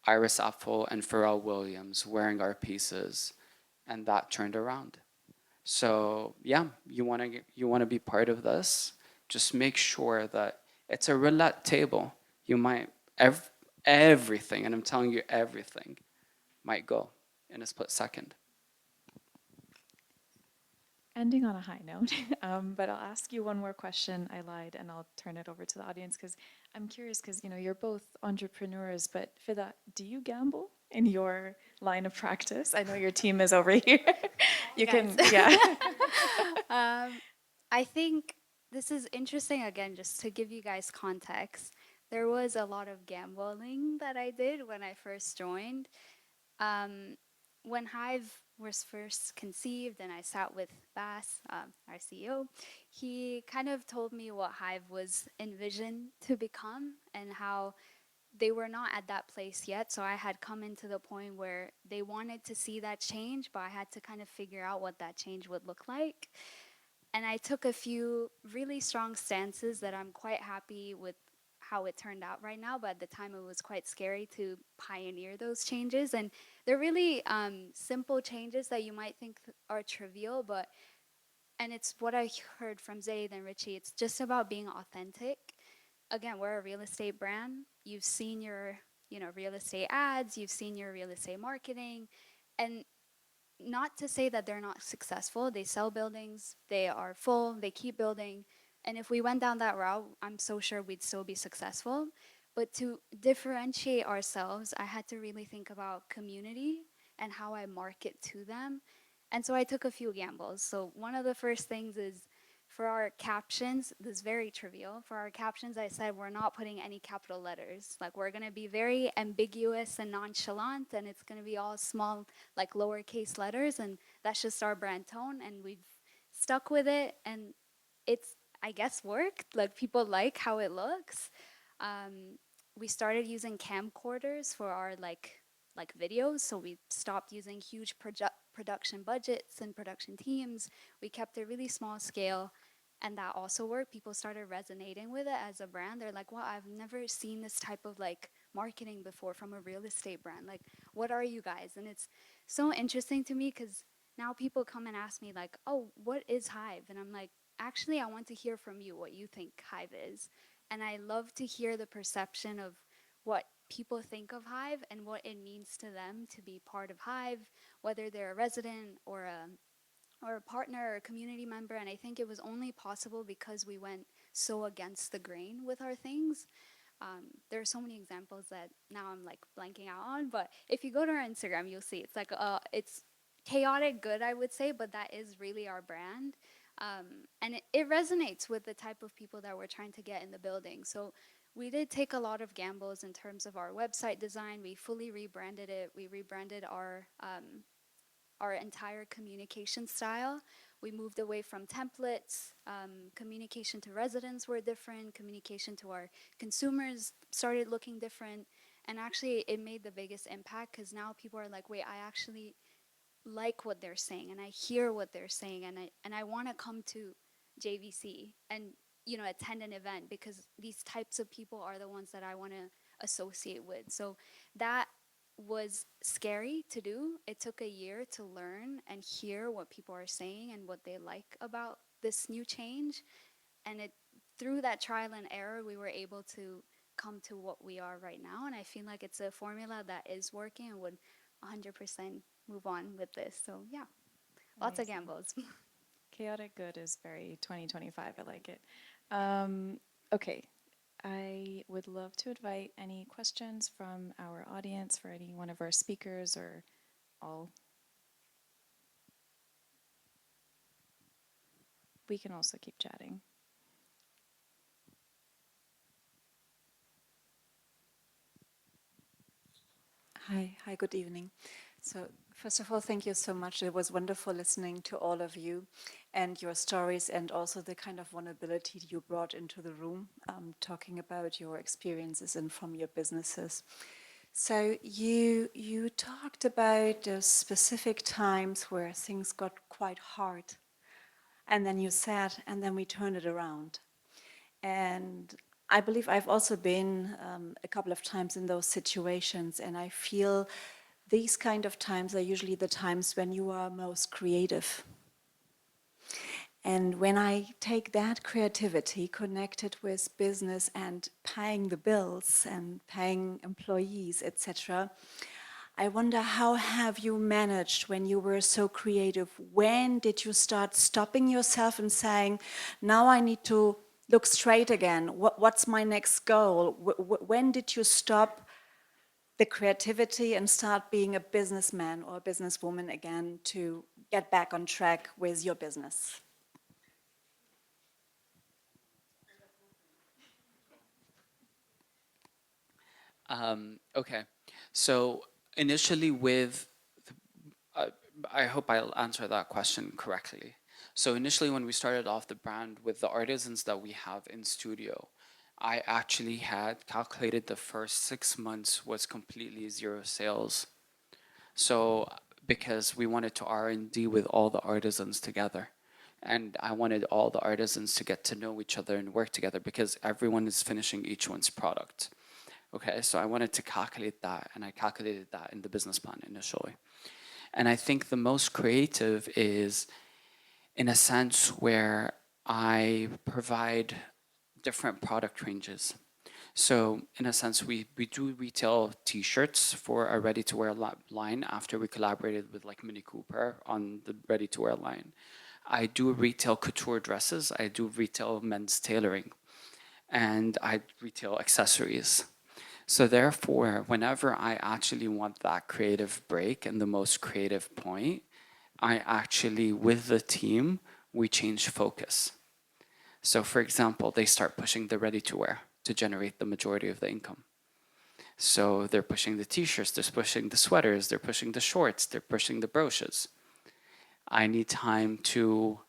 Speaker 4: Iris Apfel and Pharrell Williams wearing our pieces, and that turned around. So yeah, you wanna be part of this. Just make sure that it's a roulette table. You might everything, and I'm telling you, everything might go in a split second.
Speaker 2: Ending on a high note, but I'll ask you one more question. I lied, and I'll turn it over to the audience because I'm curious. Because you're both entrepreneurs, but Fida, do you gamble in your line of practice? I know your team is over here. You can, yeah.
Speaker 5: I think this is interesting again, just to give you guys context. There was a lot of gambling that I did when I first joined. When Hive was first conceived and I sat with Bass, our CEO, he kind of told me what Hive was envisioned to become and how they were not at that place yet. So I had come into the point where they wanted to see that change, but I had to kind of figure out what that change would look like. And I took a few really strong stances that I'm quite happy with how it turned out right now, but at the time it was quite scary to pioneer those changes. And they're really simple changes that you might think are trivial, but, and it's what I heard from Zaid and Richie, it's just about being authentic. Again, we're a real estate brand. You've seen your, real estate ads, you've seen your real estate marketing, and not to say that they're not successful. They sell buildings, they are full, they keep building. And if we went down that route, I'm so sure we'd still be successful. But to differentiate ourselves, I had to really think about community and how I market to them. And so I took a few gambles. So one of the first things is for our captions, this is very trivial. For our captions, I said we're not putting any capital letters. Like we're gonna be very ambiguous and nonchalant, and it's gonna be all small, like lowercase letters, and that's just our brand tone. And we've stuck with it, and it's, I guess, worked. Like people like how it looks. We started using camcorders for our like videos, so we stopped using huge production budgets and production teams. We kept a really small scale, and that also worked. People started resonating with it as a brand. They're like, wow, I've never seen this type of like marketing before from a real estate brand. Like, what are you guys? And it's so interesting to me because now people come and ask me like, oh, what is Hive? And I'm like, actually, I want to hear from you what you think Hive is. And I love to hear the perception of what people think of Hive and what it means to them to be part of Hive, whether they're a resident or a partner or a community member. And I think it was only possible because we went so against the grain with our things. There are so many examples that now I'm like blanking out on, but if you go to our Instagram, you'll see it's like it's chaotic good, I would say, but that is really our brand. And it resonates with the type of people that we're trying to get in the building. So we did take a lot of gambles in terms of our website design. We fully rebranded it. We rebranded our entire communication style. We moved away from templates. Communication to residents were different. Communication to our consumers started looking different. And actually, it made the biggest impact because now people are like, wait, I actually like what they're saying and I hear what they're saying and I want to come to JVC and attend an event because these types of people are the ones that I want to associate with. So that was scary to do. It took a year to learn and hear what people are saying and what they like about this new change. And through that trial and error, we were able to come to what we are right now. And I feel like it's a formula that is working and would 100% move on with this. So yeah, lots of gambles.
Speaker 2: Chaotic good is very 2025. I like it. Okay, I would love to invite any questions from our audience for any one of our speakers or all. We can also keep chatting.
Speaker 6: Hi, good evening. So, first of all, thank you so much. It was wonderful listening to all of you and your stories, and also the kind of vulnerability you brought into the room, talking about your experiences and from your businesses. So, you talked about those specific times where things got quite hard, and then you said, and then we turned it around. And I believe I've also been a couple of times in those situations, and I feel these kind of times are usually the times when you are most creative. And when I take that creativity connected with business and paying the bills and paying employees, etc., I wonder, how have you managed when you were so creative? When did you start stopping yourself and saying, now I need to look straight again? What's my next goal? When did you stop the creativity and start being a businessman or a businesswoman again to get back on track with your business?
Speaker 4: Okay, so initially uh, I hope I'll answer that question correctly. So initially when we started off the brand with the artisans that we have in studio, I actually had calculated the first 6 months was completely zero sales. So because we wanted to R&D with all the artisans together. And I wanted all the artisans to get to know each other and work together because everyone is finishing each one's product. Okay, so I wanted to calculate that, and I calculated that in the business plan initially. And I think the most creative is in a sense where I provide different product ranges. So in a sense, we do retail T-shirts for a ready-to-wear line after we collaborated with like Mini Cooper on the ready-to-wear line. I do retail couture dresses. I do retail men's tailoring, and I retail accessories. So therefore, whenever I actually want that creative break and the most creative point, I actually, with the team, we change focus. So for example, they start pushing the ready-to-wear to generate the majority of the income. So they're pushing the t-shirts, they're pushing the sweaters, they're pushing the shorts, they're pushing the brooches. I need time to,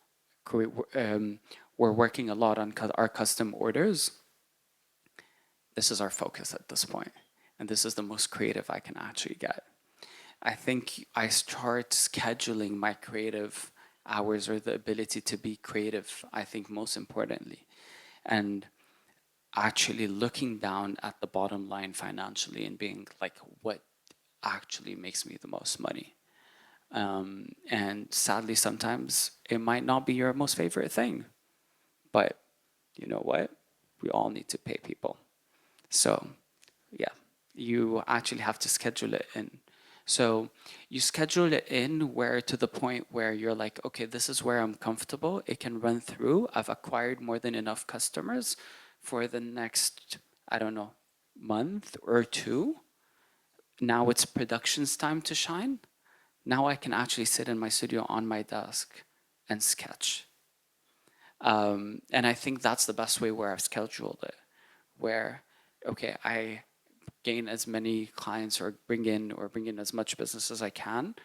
Speaker 4: we're working a lot on our custom orders. This is our focus at this point, and this is the most creative I can actually get. I think I start scheduling my creative hours, or the ability to be creative, I think most importantly, and actually looking down at the bottom line financially and being like, what actually makes me the most money? And sadly, sometimes it might not be your most favorite thing, but you know what? We all need to pay people. So yeah, you actually have to schedule it in. So you schedule it in where, to the point where you're like, okay, this is where I'm comfortable. It can run through. I've acquired more than enough customers for the next, I don't know, month or two. Now it's production's time to shine. Now I can actually sit in my studio on my desk and sketch. And I think that's the best way where I've scheduled it, where, okay, I gain as many clients or bring in as much business as I can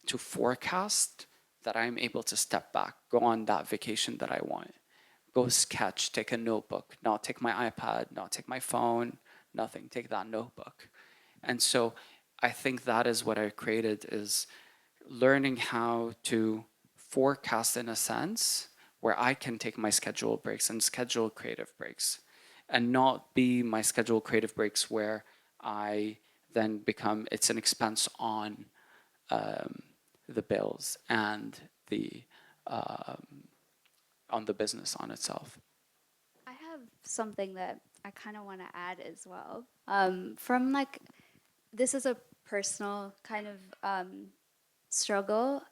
Speaker 4: to forecast that I'm able to step back, go on that vacation that I want, go sketch, take a notebook, not take my iPad, not take my phone, nothing, take that notebook. And so I think that is what I created, is learning how to forecast in a sense where I can take my schedule breaks and schedule creative breaks, and not be my schedule creative breaks where I then become, it's an expense on the bills and the on the business on itself.
Speaker 5: I have something that I kind of want to add as well. From like, this is a personal kind of struggle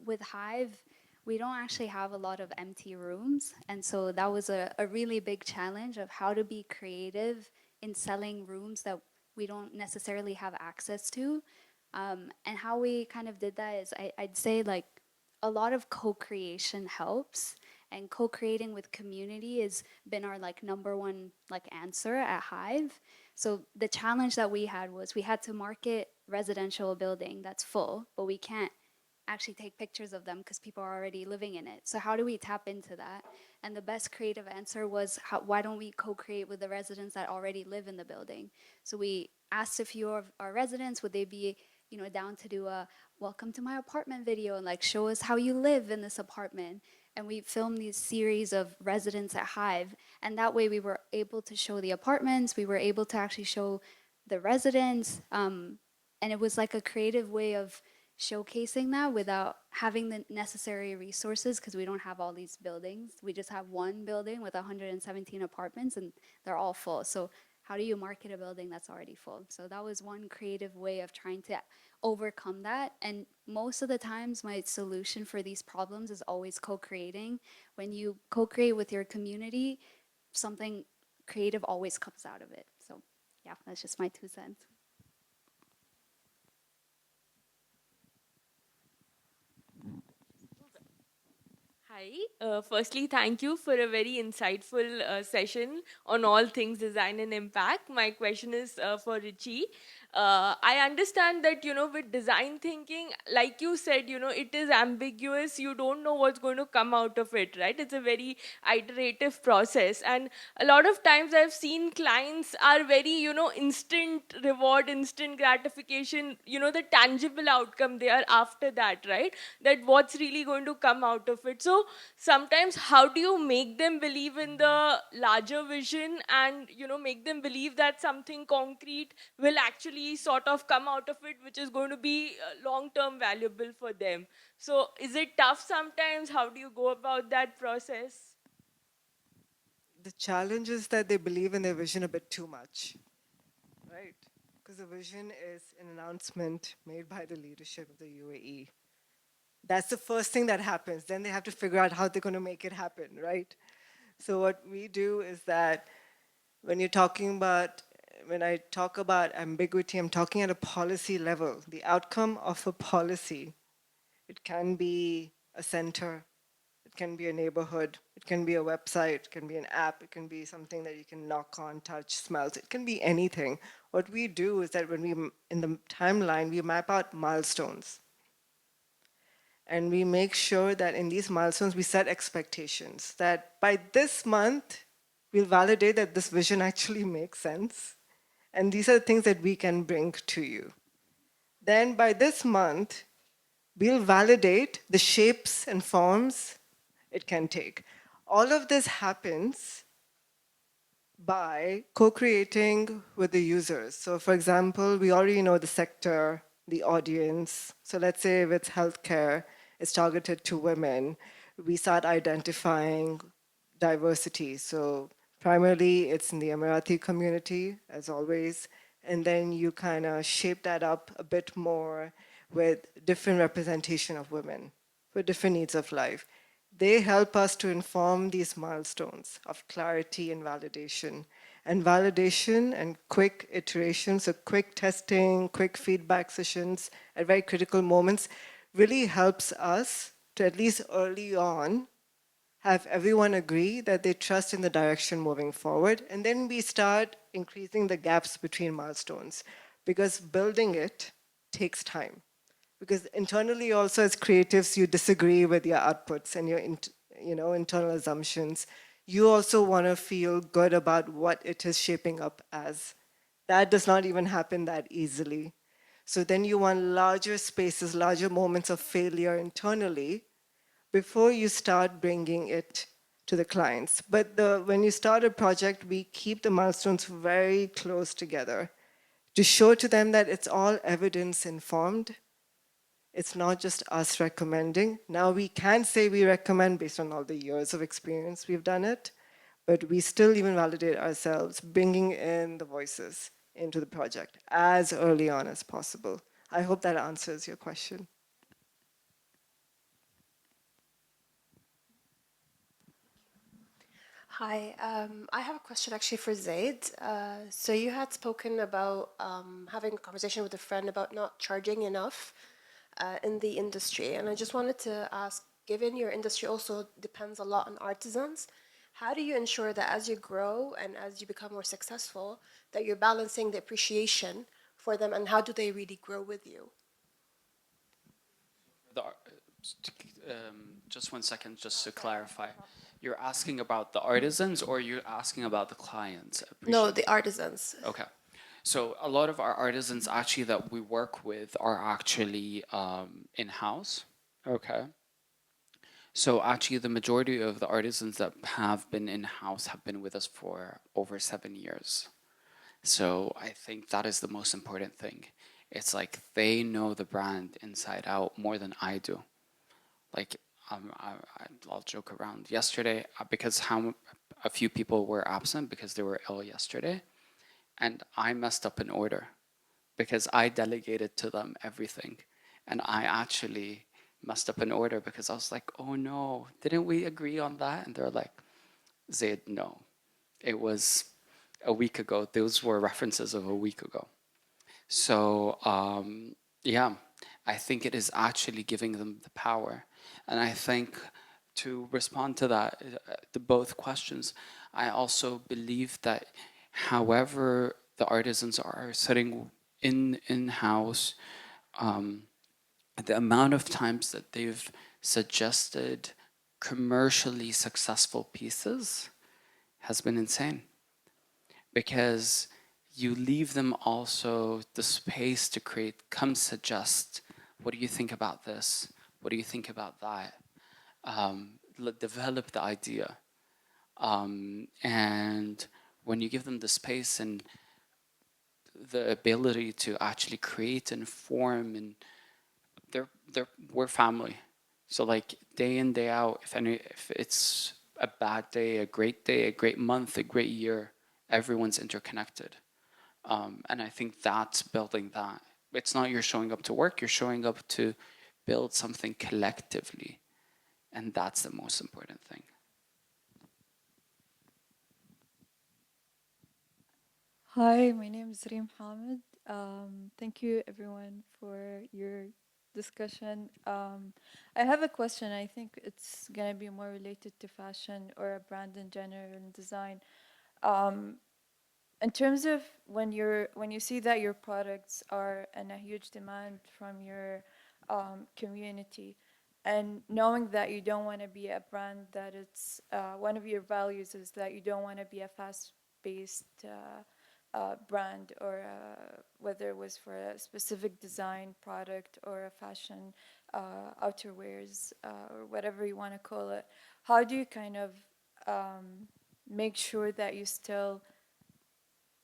Speaker 5: with Hive. We don't actually have a lot of empty rooms, and so that was a really big challenge of how to be creative in selling rooms that we don't necessarily have access to. And how we kind of did that is, I'd say like a lot of co-creation helps, and co-creating with community has been our like number one like answer at Hive. So the challenge that we had was we had to market residential building that's full, but we can't actually take pictures of them because people are already living in it. So how do we tap into that? And the best creative answer was, why don't we co-create with the residents that already live in the building? So we asked a few of our residents, would they be, down to do a welcome to my apartment video and like show us how you live in this apartment. And we filmed these series of residents at HIVE. And that way we were able to show the apartments, we were able to actually show the residents. And it was like a creative way of showcasing that without having the necessary resources, because we don't have all these buildings. We just have one building with 117 apartments and they're all full. So how do you market a building that's already full? So that was one creative way of trying to overcome that. And most of the times my solution for these problems is always co-creating. When you co-create with your community, something creative always comes out of it. So yeah, that's just my 2 cents.
Speaker 7: Hi. Firstly, thank you for a very insightful session on all things design and impact. My question is for Richie. I understand that, with design thinking, like you said, it is ambiguous. You don't know what's going to come out of it, right? It's a very iterative process. And a lot of times I've seen clients are very, instant reward, instant gratification, the tangible outcome they are after that, right? That what's really going to come out of it. So sometimes how do you make them believe in the larger vision and, make them believe that something concrete will actually sort of come out of it, which is going to be long-term valuable for them? So is it tough sometimes? How do you go about that process?
Speaker 3: The challenge is that they believe in their vision a bit too much, right? Because the vision is an announcement made by the leadership of the UAE. That's the first thing that happens. Then they have to figure out how they're going to make it happen, right? So what we do is that when I talk about ambiguity, I'm talking at a policy level. The outcome of a policy, it can be a center, it can be a neighborhood, it can be a website, it can be an app, it can be something that you can knock on, touch, smells, it can be anything. What we do is that in the timeline, we map out milestones. And we make sure that in these milestones, we set expectations that by this month, we'll validate that this vision actually makes sense. And these are the things that we can bring to you. Then by this month, we'll validate the shapes and forms it can take. All of this happens by co-creating with the users. So for example, we already know the sector, the audience. So let's say if it's healthcare, it's targeted to women. We start identifying diversity. So primarily it's in the Emirati community, as always. And then you kind of shape that up a bit more with different representation of women for different needs of life. They help us to inform these milestones of clarity and validation. And validation and quick iterations, so quick testing, quick feedback sessions at very critical moments really helps us to, at least early on, have everyone agree that they trust in the direction moving forward. And then we start increasing the gaps between milestones, because building it takes time. Because internally also as creatives, you disagree with your outputs and your internal assumptions. You also want to feel good about what it is shaping up as. That does not even happen that easily. So then you want larger spaces, larger moments of failure internally before you start bringing it to the clients. But when you start a project, we keep the milestones very close together to show to them that it's all evidence informed. It's not just us recommending. Now we can say we recommend based on all the years of experience we've done it, but we still even validate ourselves, bringing in the voices into the project as early on as possible. I hope that answers your question.
Speaker 8: Hi, I have a question actually for Zaid. So you had spoken about having a conversation with a friend about not charging enough in the industry. And I just wanted to ask, given your industry also depends a lot on artisans, how do you ensure that as you grow and as you become more successful, that you're balancing the appreciation for them, and how do they really grow with you?
Speaker 4: The, just one second, just to clarify. You're asking about the artisans or you're asking about the clients?
Speaker 8: No, the artisans.
Speaker 4: Okay. So a lot of our artisans actually that we work with are actually in-house. Okay. So actually the majority of the artisans that have been in-house have been with us for over 7 years. So I think that is the most important thing. It's like they know the brand inside out more than I do. Like I'll joke around. Yesterday, because a few people were absent because they were ill yesterday, and I messed up an order because I delegated to them everything, and I actually messed up an order because I was like, oh no, didn't we agree on that? And they're like, Zaid, no, it was a week ago. Those were references of a week ago. So yeah, I think it is actually giving them the power. And I think to respond to that, to both questions, I also believe that however the artisans are sitting in-house, the amount of times that they've suggested commercially successful pieces has been insane. Because you leave them also the space to create, come suggest, what do you think about this? What do you think about that? Develop the idea. And when you give them the space and the ability to actually create and form, and we're family. So like day in, day out, if it's a bad day, a great month, a great year, everyone's interconnected. And I think that's building that. It's not you're showing up to work, you're showing up to build something collectively. And that's the most important thing.
Speaker 9: Hi, my name is Reem Hamid. Thank you everyone for your discussion. I have a question. I think it's gonna be more related to fashion or a brand in general and design. In terms of when you see that your products are in a huge demand from your community, and knowing that you don't want to be a brand that it's one of your values is that you don't want to be a fast-paced brand, or whether it was for a specific design product or a fashion outerwears or whatever you want to call it. How do you kind of make sure that you still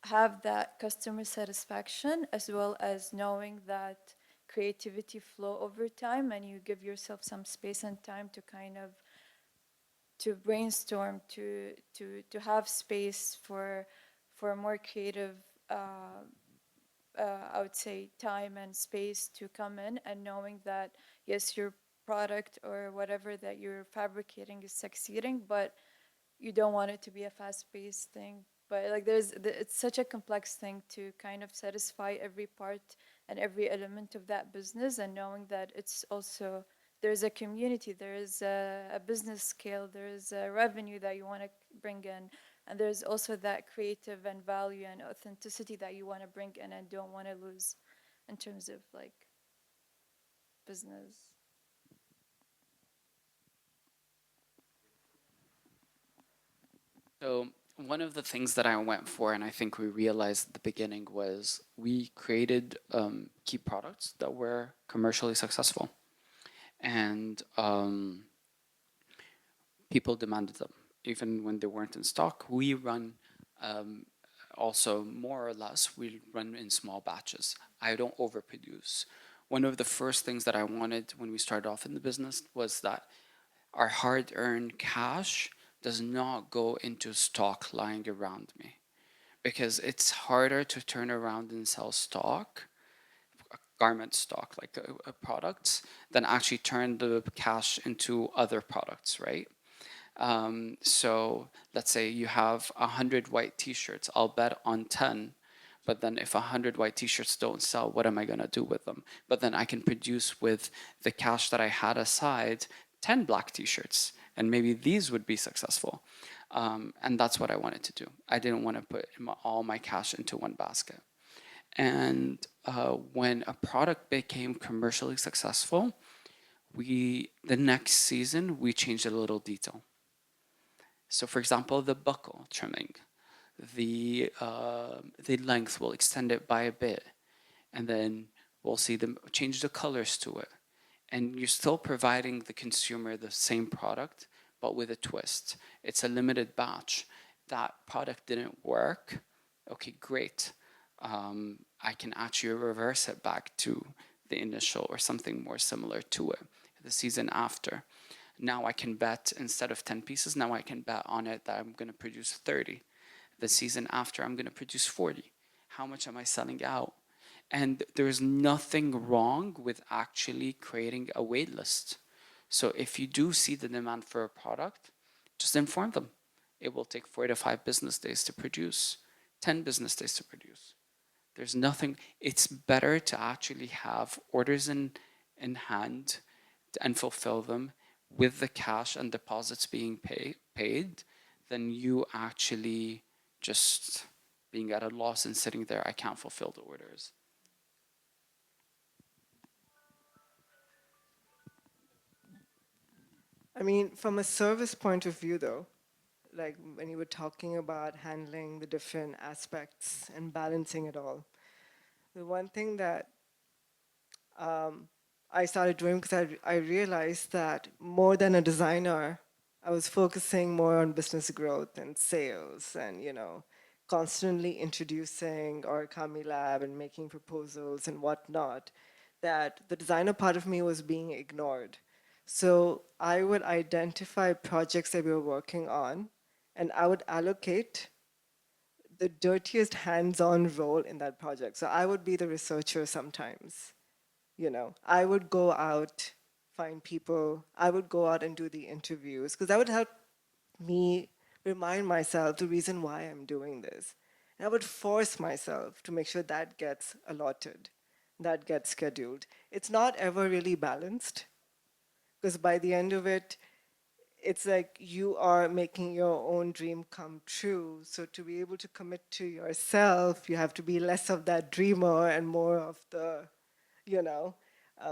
Speaker 9: have that customer satisfaction, as well as knowing that creativity flow over time, and you give yourself some space and time to kind of to brainstorm, to have space for more creative I would say time and space to come in, and knowing that yes, your product or whatever that you're fabricating is succeeding, but you don't want it to be a fast-paced thing. But like it's such a complex thing to kind of satisfy every part and every element of that business, and knowing that it's also there's a community, there is a business scale, there is a revenue that you want to bring in, and there's also that creative and value and authenticity that you want to bring in and don't want to lose in terms of like business.
Speaker 4: So one of the things that I went for, and I think we realized at the beginning, was we created key products that were commercially successful. And people demanded them. Even when they weren't in stock, we run also more or less, we run in small batches. I don't overproduce. One of the first things that I wanted when we started off in the business was that our hard-earned cash does not go into stock lying around me, because it's harder to turn around and sell stock, garment stock, like products, than actually turn the cash into other products, right? So let's say you have 100 white t-shirts, I'll bet on 10, but then if 100 white t-shirts don't sell, what am I gonna do with them? But then I can produce with the cash that I had aside 10 black t-shirts, and maybe these would be successful. And that's what I wanted to do. I didn't want to put all my cash into one basket. And when a product became commercially successful, the next season, we changed a little detail. So for example, the buckle trimming, the length, will extend it by a bit. And then we'll see them change the colors to it. And you're still providing the consumer the same product, but with a twist. It's a limited batch. That product didn't work. Okay, great. I can actually reverse it back to the initial or something more similar to it the season after. Now I can bet, instead of 10 pieces, now I can bet on it that I'm going to produce 30. The season after, I'm going to produce 40. How much am I selling out? And there's nothing wrong with actually creating a wait list. So if you do see the demand for a product, just inform them. It will take 4 to 5 business days to produce, 10 business days to produce. There's nothing, it's better to actually have orders in hand and fulfill them with the cash and deposits being paid than you actually just being at a loss and sitting there, I can't fulfill the orders.
Speaker 3: I mean, from a service point of view, though, like when you were talking about handling the different aspects and balancing it all, the one thing that I started doing, because I realized that more than a designer, I was focusing more on business growth and sales and, constantly introducing Orikami Lab and making proposals and whatnot, that the designer part of me was being ignored. So I would identify projects that we were working on, and I would allocate the dirtiest hands-on role in that project. So I would be the researcher sometimes. I would go out, find people, I would go out and do the interviews, because that would help me remind myself the reason why I'm doing this. And I would force myself to make sure that gets allotted, that gets scheduled. It's not ever really balanced, because by the end of it, it's like you are making your own dream come true. So to be able to commit to yourself, you have to be less of that dreamer and more of the,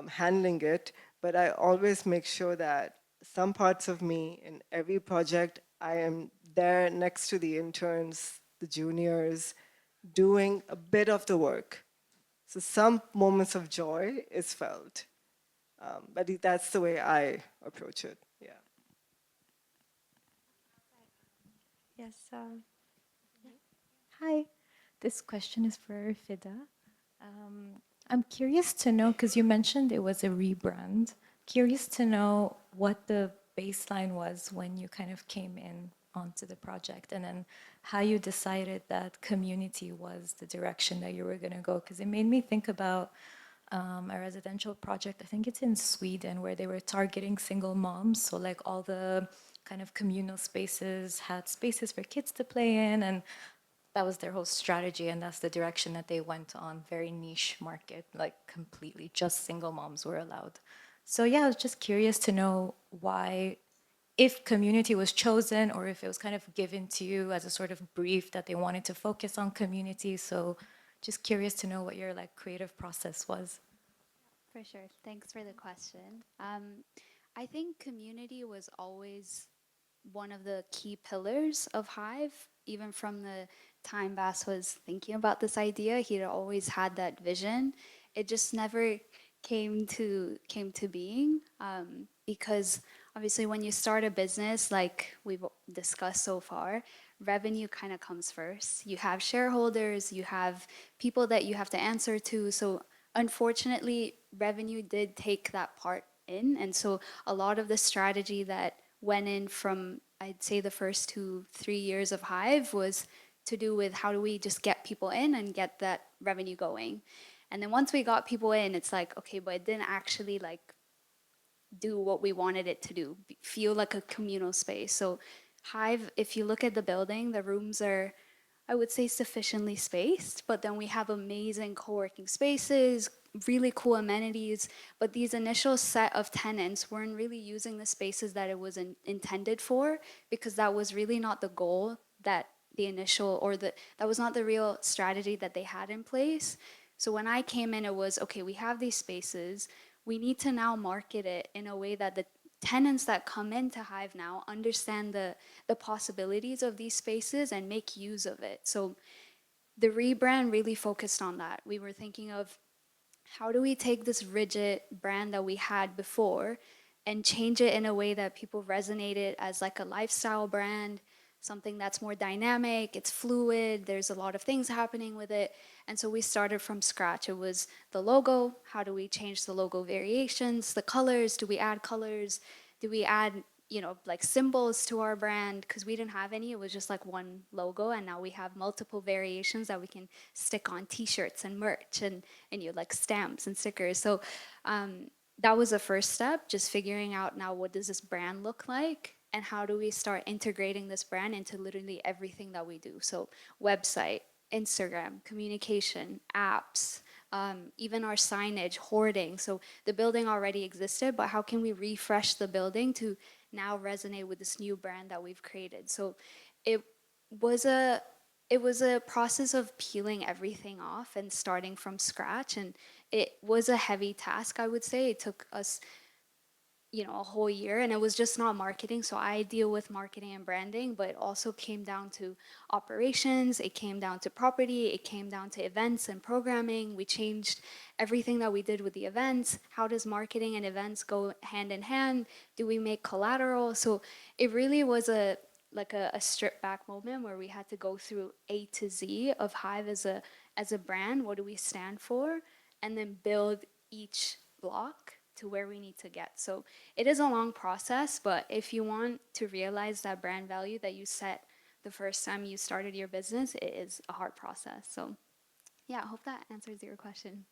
Speaker 3: handling it. But I always make sure that some parts of me in every project, I am there next to the interns, the juniors, doing a bit of the work. So some moments of joy is felt. But that's the way I approach it. Yeah.
Speaker 10: Yes. Hi. This question is for Fida. I'm curious to know, because you mentioned it was a rebrand. Curious to know what the baseline was when you kind of came in onto the project, and then how you decided that community was the direction that you were going to go. Because it made me think about a residential project, I think it's in Sweden, where they were targeting single moms. So like all the kind of communal spaces had spaces for kids to play in, and that was their whole strategy, and that's the direction that they went on. Very niche market, like completely just single moms were allowed. So yeah, I was just curious to know why, if community was chosen or if it was kind of given to you as a sort of brief that they wanted to focus on community. So just curious to know what your like creative process was.
Speaker 5: For sure. Thanks for the question. I think community was always one of the key pillars of Hive. Even from the time Bass was thinking about this idea, he'd always had that vision. It just never came to being, because obviously when you start a business, like we've discussed so far, revenue kind of comes first. You have shareholders, you have people that you have to answer to. So unfortunately, revenue did take that part in. And so a lot of the strategy that went in from, I'd say, the first 2-3 years of Hive was to do with how do we just get people in and get that revenue going. And then once we got people in, it's like, okay, but it didn't actually like do what we wanted it to do, feel like a communal space. So Hive, if you look at the building, the rooms are, I would say, sufficiently spaced, but then we have amazing co-working spaces, really cool amenities, but these initial set of tenants weren't really using the spaces that it was intended for, because that was really not the goal that the initial, or that was not the real strategy that they had in place. So when I came in, it was, okay, we have these spaces. We need to now market it in a way that the tenants that come into Hive now understand the possibilities of these spaces and make use of it. So the rebrand really focused on that. We were thinking of, how do we take this rigid brand that we had before and change it in a way that people resonated as like a lifestyle brand, something that's more dynamic, it's fluid, there's a lot of things happening with it. And so we started from scratch. It was the logo, how do we change the logo variations, the colors, do we add colors, do we add, you know, like symbols to our brand, because we didn't have any, it was just like one logo, and now we have multiple variations that we can stick on t-shirts and merch and you know, like stamps and stickers. So that was the first step, just figuring out now what does this brand look like and how do we start integrating this brand into literally everything that we do. So website, Instagram, communication, apps, even our signage, hoarding. So the building already existed, but how can we refresh the building to now resonate with this new brand that we've created? So it was a process of peeling everything off and starting from scratch, and it was a heavy task, I would say. It took us, you know, a whole year, and it was just not marketing. So I deal with marketing and branding, but it also came down to operations, it came down to property, it came down to events and programming. We changed everything that we did with the events. How does marketing and events go hand in hand? Do we make collateral? So it really was a strip back moment where we had to go through A to Z of Hive as a brand. What do we stand for? And then build each block to where we need to get. So it is a long process, but if you want to realize that brand value that you set the first time you started your business, it is a hard process. So yeah, I hope that answers your question.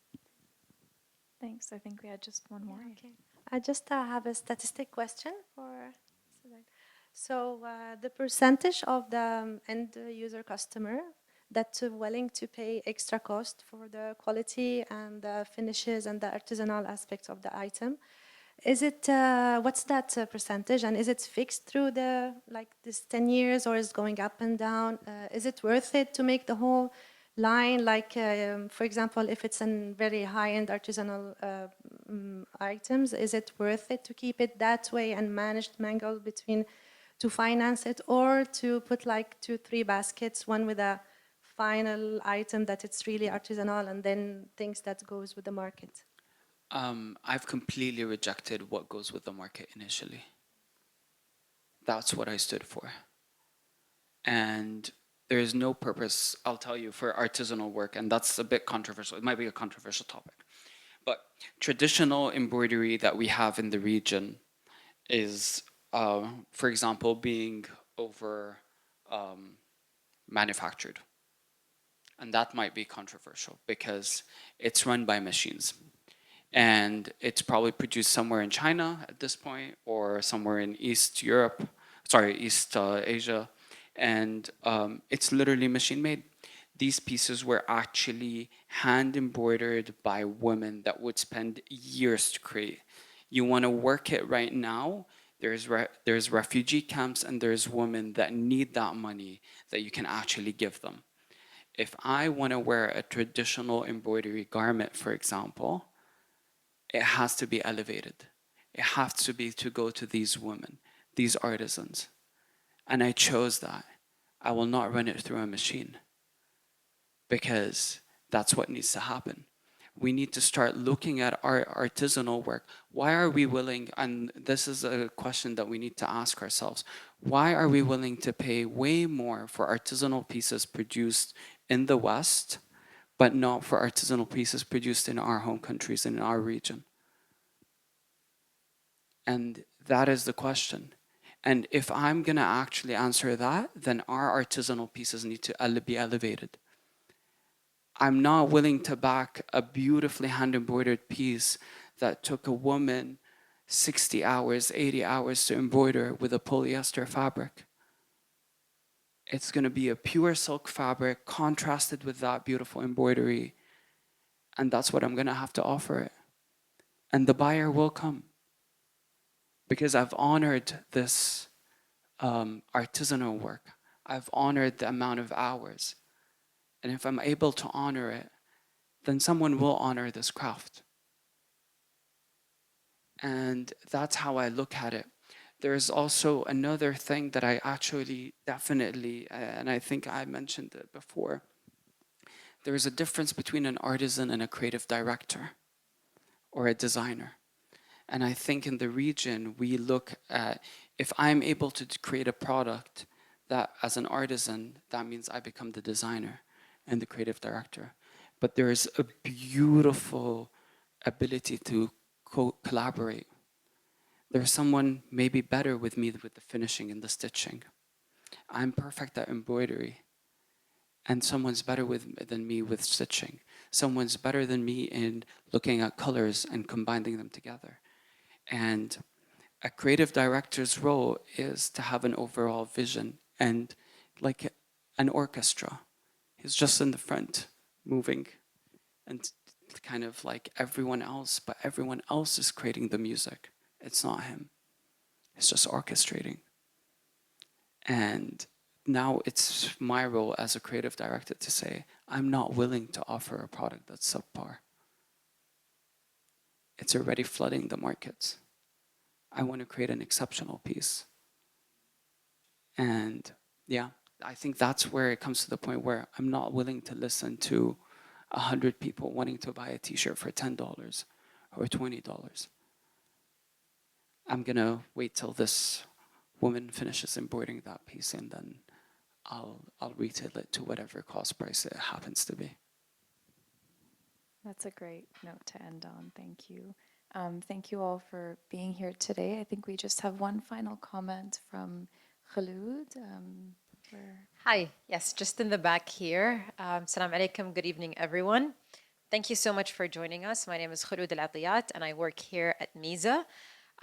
Speaker 10: Thanks. I think we had just one more.
Speaker 11: Okay. I just have a statistic question for Zaid. So the percentage of the end user customer that's willing to pay extra cost for the quality and the finishes and the artisanal aspects of the item, is it, what's that percentage, and is it fixed through the, like this 10 years, or is it going up and down? Is it worth it to make the whole line, like for example, if it's in very high-end artisanal items, is it worth it to keep it that way and manage the mangle between to finance it, or to put like 2-3 baskets, one with a final item that it's really artisanal and then things that goes with the market?
Speaker 4: I've completely rejected what goes with the market initially. That's what I stood for. And there is no purpose, I'll tell you, for artisanal work, and that's a bit controversial. It might be a controversial topic. But traditional embroidery that we have in the region is, for example, being over manufactured. And that might be controversial because it's run by machines. And it's probably produced somewhere in China at this point, or somewhere in East Asia. And it's literally machine made. These pieces were actually hand embroidered by women that would spend years to create. You want to work it right now, there's refugee camps and there's women that need that money that you can actually give them. If I want to wear a traditional embroidery garment, for example, it has to be elevated. It has to be to go to these women, these artisans. And I chose that. I will not run it through a machine because that's what needs to happen. We need to start looking at our artisanal work. Why are we willing, and this is a question that we need to ask ourselves, why are we willing to pay way more for artisanal pieces produced in the West, but not for artisanal pieces produced in our home countries and in our region? And that is the question. And if I'm gonna actually answer that, then our artisanal pieces need to be elevated. I'm not willing to back a beautifully hand-embroidered piece that took a woman 60 hours, 80 hours to embroider with a polyester fabric. It's gonna be a pure silk fabric contrasted with that beautiful embroidery. And that's what I'm gonna have to offer it. And the buyer will come. Because I've honored this artisanal work. I've honored the amount of hours. And if I'm able to honor it, then someone will honor this craft. And that's how I look at it. There's also another thing that I actually definitely, and I think I mentioned it before, there's a difference between an artisan and a creative director or a designer. And I think in the region, we look at, if I'm able to create a product that as an artisan, that means I become the designer and the creative director. But there is a beautiful ability to collaborate. There's someone maybe better with me with the finishing and the stitching. I'm perfect at embroidery. And someone's better than me with stitching. Someone's better than me in looking at colors and combining them together. And a creative director's role is to have an overall vision and like an orchestra. He's just in the front, moving, and kind of like everyone else, but everyone else is creating the music. It's not him. It's just orchestrating. And now it's my role as a creative director to say, I'm not willing to offer a product that's subpar. It's already flooding the markets. I want to create an exceptional piece. And yeah, I think that's where it comes to the point where I'm not willing to listen to 100 people wanting to buy a t-shirt for $10 or $20. I'm gonna wait till this woman finishes embroidering that piece, and then I'll retail it to whatever cost price it happens to be.
Speaker 2: That's a great note to end on. Thank you. Thank you all for being here today. I think we just have one final comment from Khaloud.
Speaker 12: Hi, yes, just in the back here. Salam alaikum, good evening, everyone. Thank you so much for joining us. My name is Khaloud Al-Atiyat, and I work here at Miza.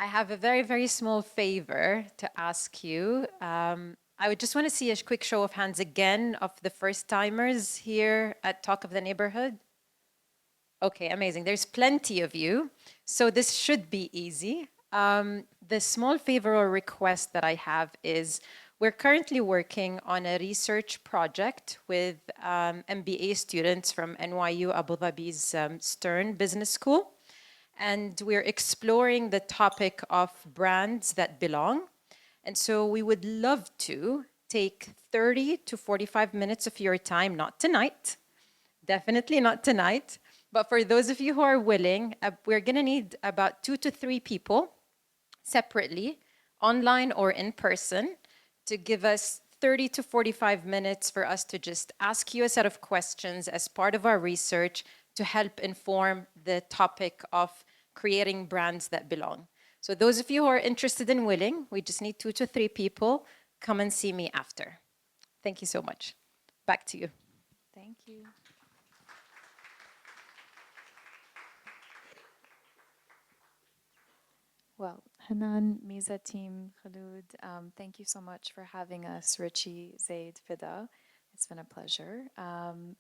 Speaker 12: I have a very, very small favor to ask you. I would just want to see a quick show of hands again of the first timers here at Talk of the Neighborhood. Okay, amazing. There's plenty of you, so this should be easy. The small favor or request that I have is we're currently working on a research project with MBA students from NYU Abu Dhabi's Stern Business School. And we're exploring the topic of brands that belong. And so we would love to take 30 to 45 minutes of your time, not tonight, definitely not tonight, but for those of you who are willing, we're gonna need about 2 to 3 people separately, online or in person, to give us 30 to 45 minutes for us to just ask you a set of questions as part of our research to help inform the topic of creating brands that belong. So those of you who are interested and willing, we just need 2 to 3 people. Come and see me after. Thank you so much. Back to you.
Speaker 2: Thank you. Well, Hanan, Miza team, Khaloud, thank you so much for having us. Richie, Zaid, Fida, it's been a pleasure.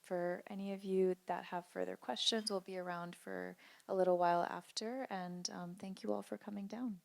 Speaker 2: For any of you that have further questions, we'll be around for a little while after, and thank you all for coming down.